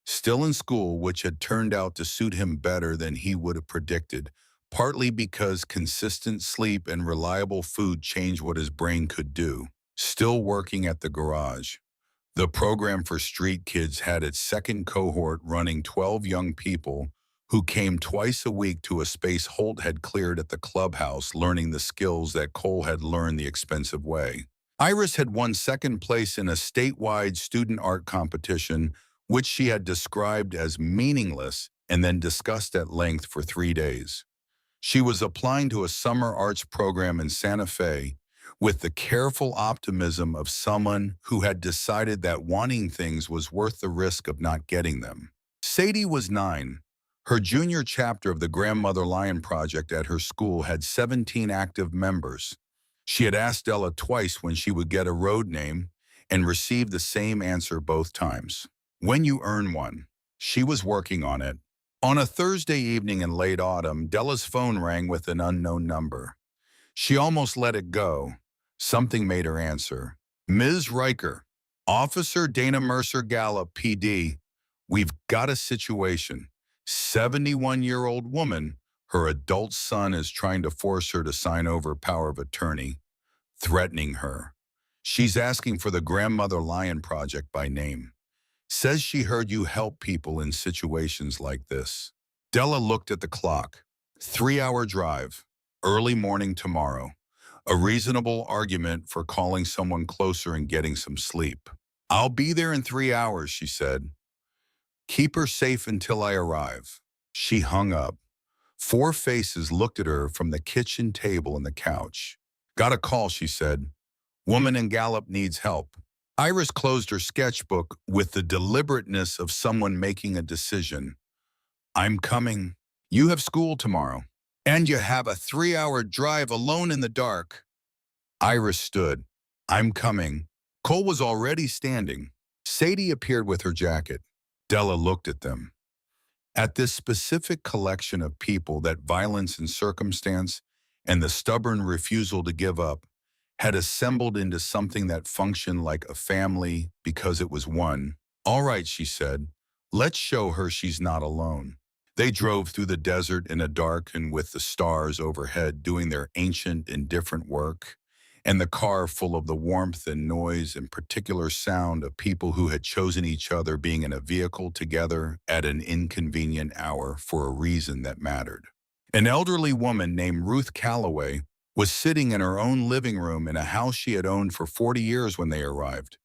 still in school, which had turned out to suit him better than he would have predicted, partly because consistent sleep and reliable food changed what his brain could do. Still working at the garage. The program for street kids had its second cohort running 12 young people who came twice a week to a space Holt had cleared at the clubhouse, learning the skills that Cole had learned the expensive way. Iris had won second place in a statewide student art competition, which she had described as meaningless and then discussed at length for 3 days. She was applying to a summer arts program in Santa Fe with the careful optimism of someone who had decided that wanting things was worth the risk of not getting them. Sadie was 9. Her junior chapter of the Grandmother Lion Project at her school had 17 active members. She had asked Ella twice when she would get a road name and received the same answer both times. When you earn one. She was working on it. On a Thursday evening in late autumn, Della's phone rang with an unknown number. She almost let it go. Something made her answer. Ms. Riker, Officer Dana Mercer Gallup, PD. We've got a situation. 71-year-old woman, Her adult son is trying to force her to sign over power of attorney, threatening her. She's asking for the Grandmother Lion Project by name. Says she heard you help people in situations like this. Della looked at the clock. 3-hour drive. Early morning tomorrow. A reasonable argument for calling someone closer and getting some sleep. I'll be there in 3 hours, she said. Keep her safe until I arrive. She hung up. 4 faces looked at her from the kitchen table and the couch. Got a call, she said. Woman in Gallup needs help. Iris closed her sketchbook with the deliberateness of someone making a decision. I'm coming. You have school tomorrow. And you have a 3-hour drive alone in the dark. Iris stood. I'm coming. Cole was already standing. Sadie appeared with her jacket. Della looked at them. At this specific collection of people that violence and circumstance and the stubborn refusal to give up had assembled into something that functioned like a family because it was one. All right, she said, let's show her she's not alone. They drove through the desert in a dark and with the stars overhead doing their ancient and different work, and the car full of the warmth and noise and particular sound of people who had chosen each other being in a vehicle together at an inconvenient hour for a reason that mattered. An elderly woman named Ruth Calloway was sitting in her own living room in a house she had owned for 40 years when they arrived.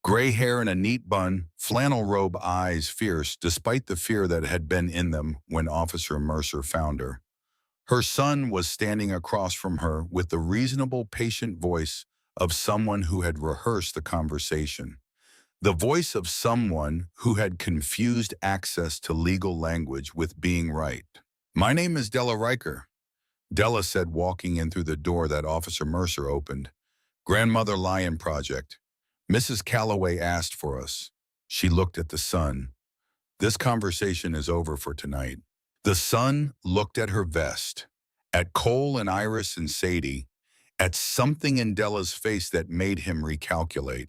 Gray hair in a neat bun, flannel robe eyes fierce despite the fear that had been in them when Officer Mercer found her. Her son was standing across from her with the reasonable, patient voice of someone who had rehearsed the conversation. The voice of someone who had confused access to legal language with being right. My name is Della Riker, Della said, walking in through the door that Officer Mercer opened. Grandmother Lion Project. Mrs. Calloway asked for us. She looked at the son. This conversation is over for tonight. The son looked at her vest, at Cole and Iris and Sadie, at something in Della's face that made him recalculate.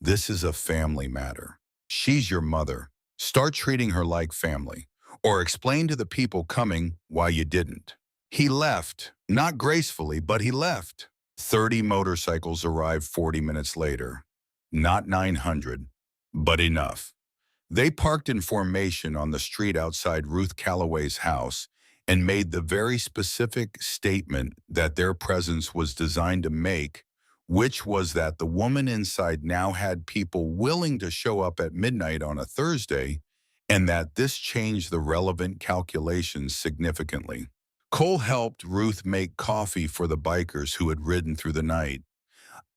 This is a family matter. She's your mother. Start treating her like family, or explain to the people coming why you didn't. He left, not gracefully, but he left. 30 motorcycles arrived 40 minutes later. Not 900, but enough. They parked in formation on the street outside Ruth Calloway's house and made the very specific statement that their presence was designed to make, which was that the woman inside now had people willing to show up at midnight on a Thursday, and that this changed the relevant calculations significantly. Cole helped Ruth make coffee for the bikers who had ridden through the night.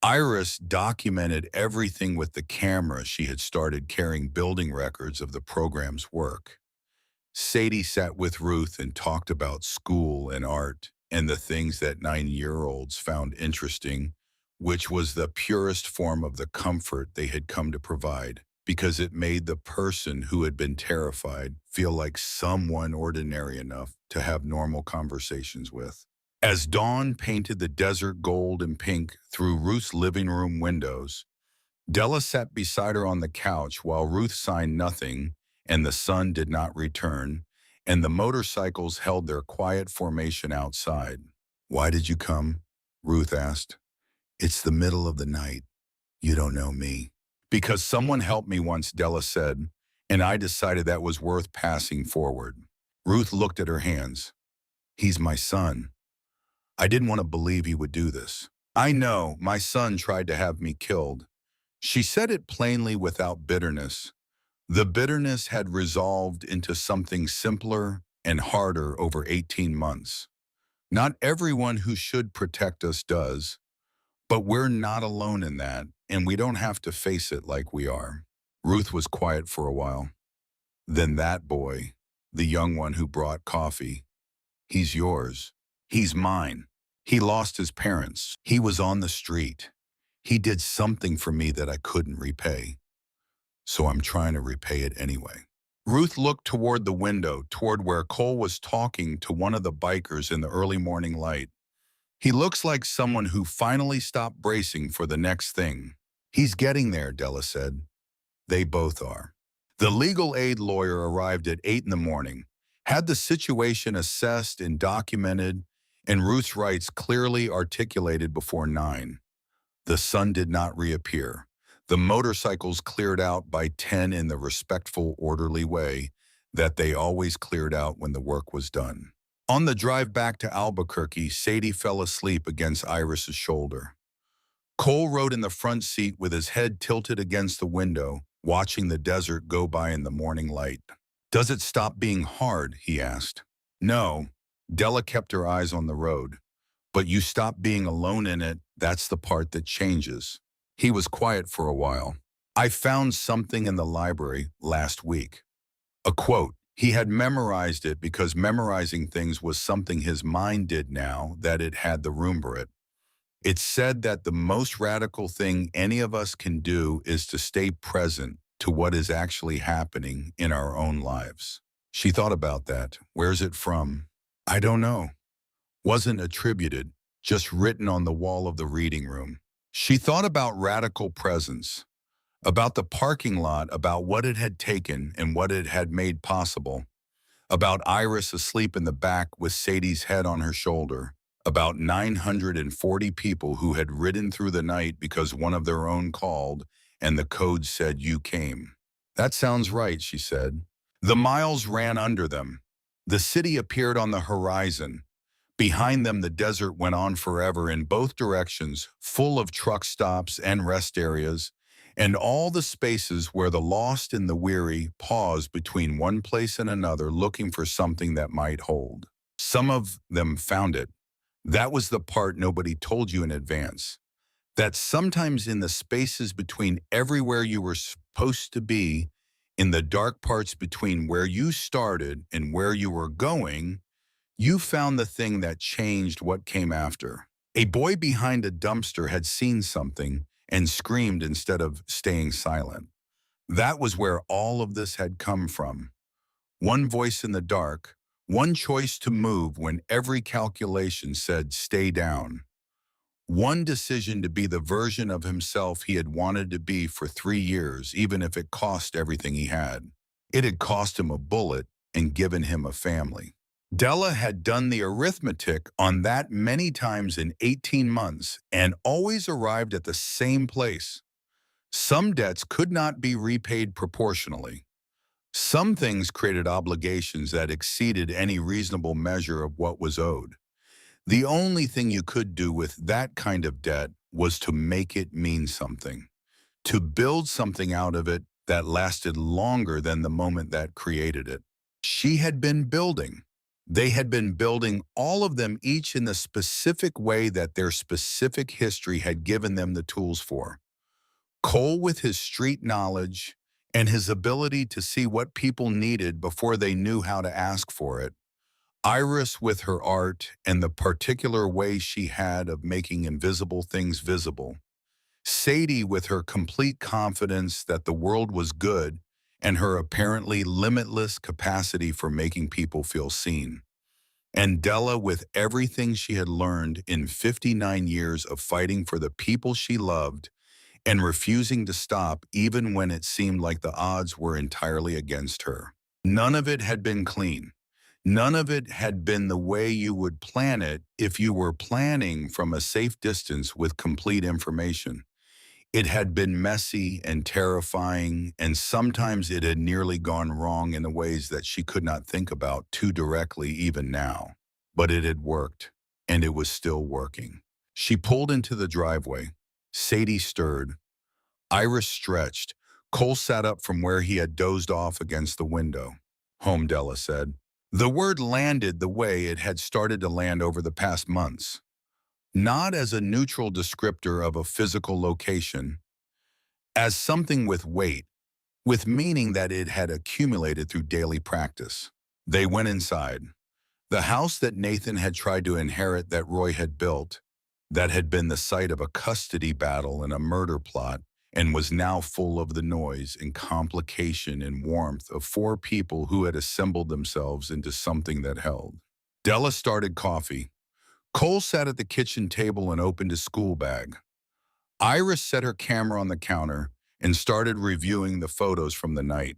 Iris documented everything with the camera she had started carrying building records of the program's work. Sadie sat with Ruth and talked about school and art and the things that 9-year-olds found interesting, which was the purest form of the comfort they had come to provide, because it made the person who had been terrified feel like someone ordinary enough to have normal conversations with. As dawn painted the desert gold and pink through Ruth's living room windows, Della sat beside her on the couch while Ruth signed nothing and the sun did not return, and the motorcycles held their quiet formation outside. Why did you come? Ruth asked. It's the middle of the night. You don't know me. Because someone helped me once, Della said, and I decided that was worth passing forward. Ruth looked at her hands. He's my son. I didn't want to believe he would do this. I know, my son tried to have me killed. She said it plainly without bitterness. The bitterness had resolved into something simpler and harder over 18 months. Not everyone who should protect us does, but we're not alone in that, and we don't have to face it like we are. Ruth was quiet for a while. Then that boy, the young one who brought coffee, he's yours. He's mine. He lost his parents. He was on the street. He did something for me that I couldn't repay. So I'm trying to repay it anyway. Ruth looked toward the window, toward where Cole was talking to one of the bikers in the early morning light. He looks like someone who finally stopped bracing for the next thing. He's getting there, Della said. They both are. The legal aid lawyer arrived at 8 in the morning. Had the situation assessed and documented, and Ruth's rights clearly articulated before 9. The sun did not reappear. The motorcycles cleared out by 10 in the respectful, orderly way that they always cleared out when the work was done. On the drive back to Albuquerque, Sadie fell asleep against Iris's shoulder. Cole rode in the front seat with his head tilted against the window, watching the desert go by in the morning light. "Does it stop being hard?" he asked. "No." Della kept her eyes on the road. "But you stop being alone in it, that's the part that changes." He was quiet for a while. "I found something in the library last week." A quote. He had memorized it because memorizing things was something his mind did now that it had the room for it. It said that the most radical thing any of us can do is to stay present to what is actually happening in our own lives. She thought about that. Where's it from? "I don't know." Wasn't attributed, just written on the wall of the reading room. She thought about radical presence, about the parking lot, about what it had taken and what it had made possible, about Iris asleep in the back with Sadie's head on her shoulder, about 940 people who had ridden through the night because one of their own called and the code said you came. "That sounds right," she said. The miles ran under them. The city appeared on the horizon. Behind them, the desert went on forever in both directions, full of truck stops and rest areas, and all the spaces where the lost and the weary paused between one place and another looking for something that might hold. Some of them found it. That was the part nobody told you in advance. That sometimes in the spaces between everywhere you were supposed to be, in the dark parts between where you started and where you were going, you found the thing that changed what came after. A boy behind a dumpster had seen something and screamed instead of staying silent. That was where all of this had come from. One voice in the dark, one choice to move when every calculation said stay down. One decision to be the version of himself he had wanted to be for 3 years, even if it cost everything he had. It had cost him a bullet and given him a family. Della had done the arithmetic on that many times in 18 months and always arrived at the same place. Some debts could not be repaid proportionally. Some things created obligations that exceeded any reasonable measure of what was owed. The only thing you could do with that kind of debt was to make it mean something, to build something out of it that lasted longer than the moment that created it. She had been building. They had been building, all of them, each in the specific way that their specific history had given them the tools for. Cole with his street knowledge and his ability to see what people needed before they knew how to ask for it. Iris with her art and the particular way she had of making invisible things visible. Sadie with her complete confidence that the world was good and her apparently limitless capacity for making people feel seen. And Della with everything she had learned in 59 years of fighting for the people she loved and refusing to stop even when it seemed like the odds were entirely against her. None of it had been clean. None of it had been the way you would plan it if you were planning from a safe distance with complete information. It had been messy and terrifying, and sometimes it had nearly gone wrong in the ways that she could not think about too directly even now. But it had worked, and it was still working. She pulled into the driveway. Sadie stirred. Iris stretched. Cole sat up from where he had dozed off against the window. "Home," Della said. The word landed the way it had started to land over the past months. Not as a neutral descriptor of a physical location, as something with weight, with meaning that it had accumulated through daily practice. They went inside. The house that Nathan had tried to inherit that Roy had built, that had been the site of a custody battle and a murder plot, and was now full of the noise and complication and warmth of 4 people who had assembled themselves into something that held. Della started coffee. Cole sat at the kitchen table and opened his school bag. Iris set her camera on the counter and started reviewing the photos from the night.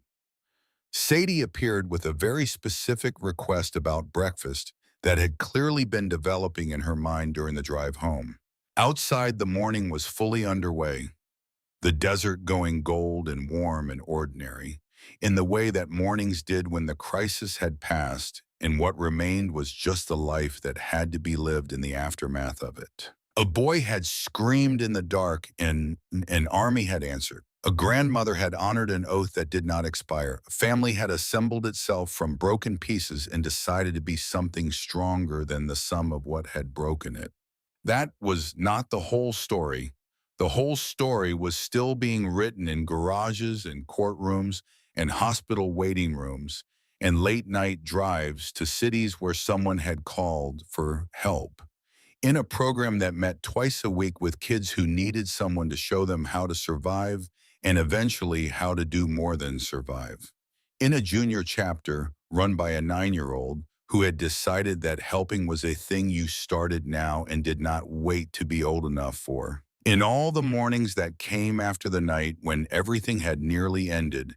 Sadie appeared with a very specific request about breakfast that had clearly been developing in her mind during the drive home. Outside, the morning was fully underway, the desert going gold and warm and ordinary, in the way that mornings did when the crisis had passed and what remained was just the life that had to be lived in the aftermath of it. A boy had screamed in the dark and an army had answered. A grandmother had honored an oath that did not expire. A family had assembled itself from broken pieces and decided to be something stronger than the sum of what had broken it. That was not the whole story. The whole story was still being written in garages and courtrooms and hospital waiting rooms and late-night drives to cities where someone had called for help. In a program that met twice a week with kids who needed someone to show them how to survive and eventually how to do more than survive. In a junior chapter run by a 9-year-old who had decided that helping was a thing you started now and did not wait to be old enough for. In all the mornings that came after the night when everything had nearly ended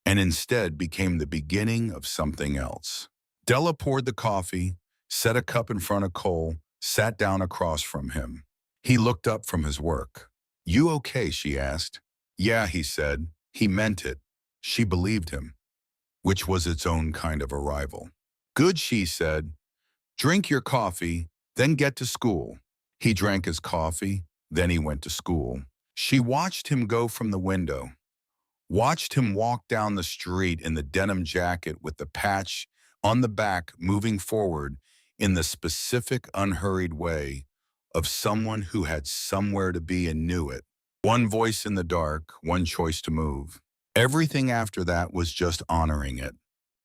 and instead became the beginning of something else. Della poured the coffee, set a cup in front of Cole, sat down across from him. He looked up from his work. "You okay?" she asked. "Yeah," he said. He meant it. She believed him, which was its own kind of arrival. "Good," she said. "Drink your coffee, then get to school." He drank his coffee, then he went to school. She watched him go from the window, watched him walk down the street in the denim jacket with the patch on the back, moving forward in the specific, unhurried way of someone who had somewhere to be and knew it. One voice in the dark, one choice to move. Everything after that was just honoring it.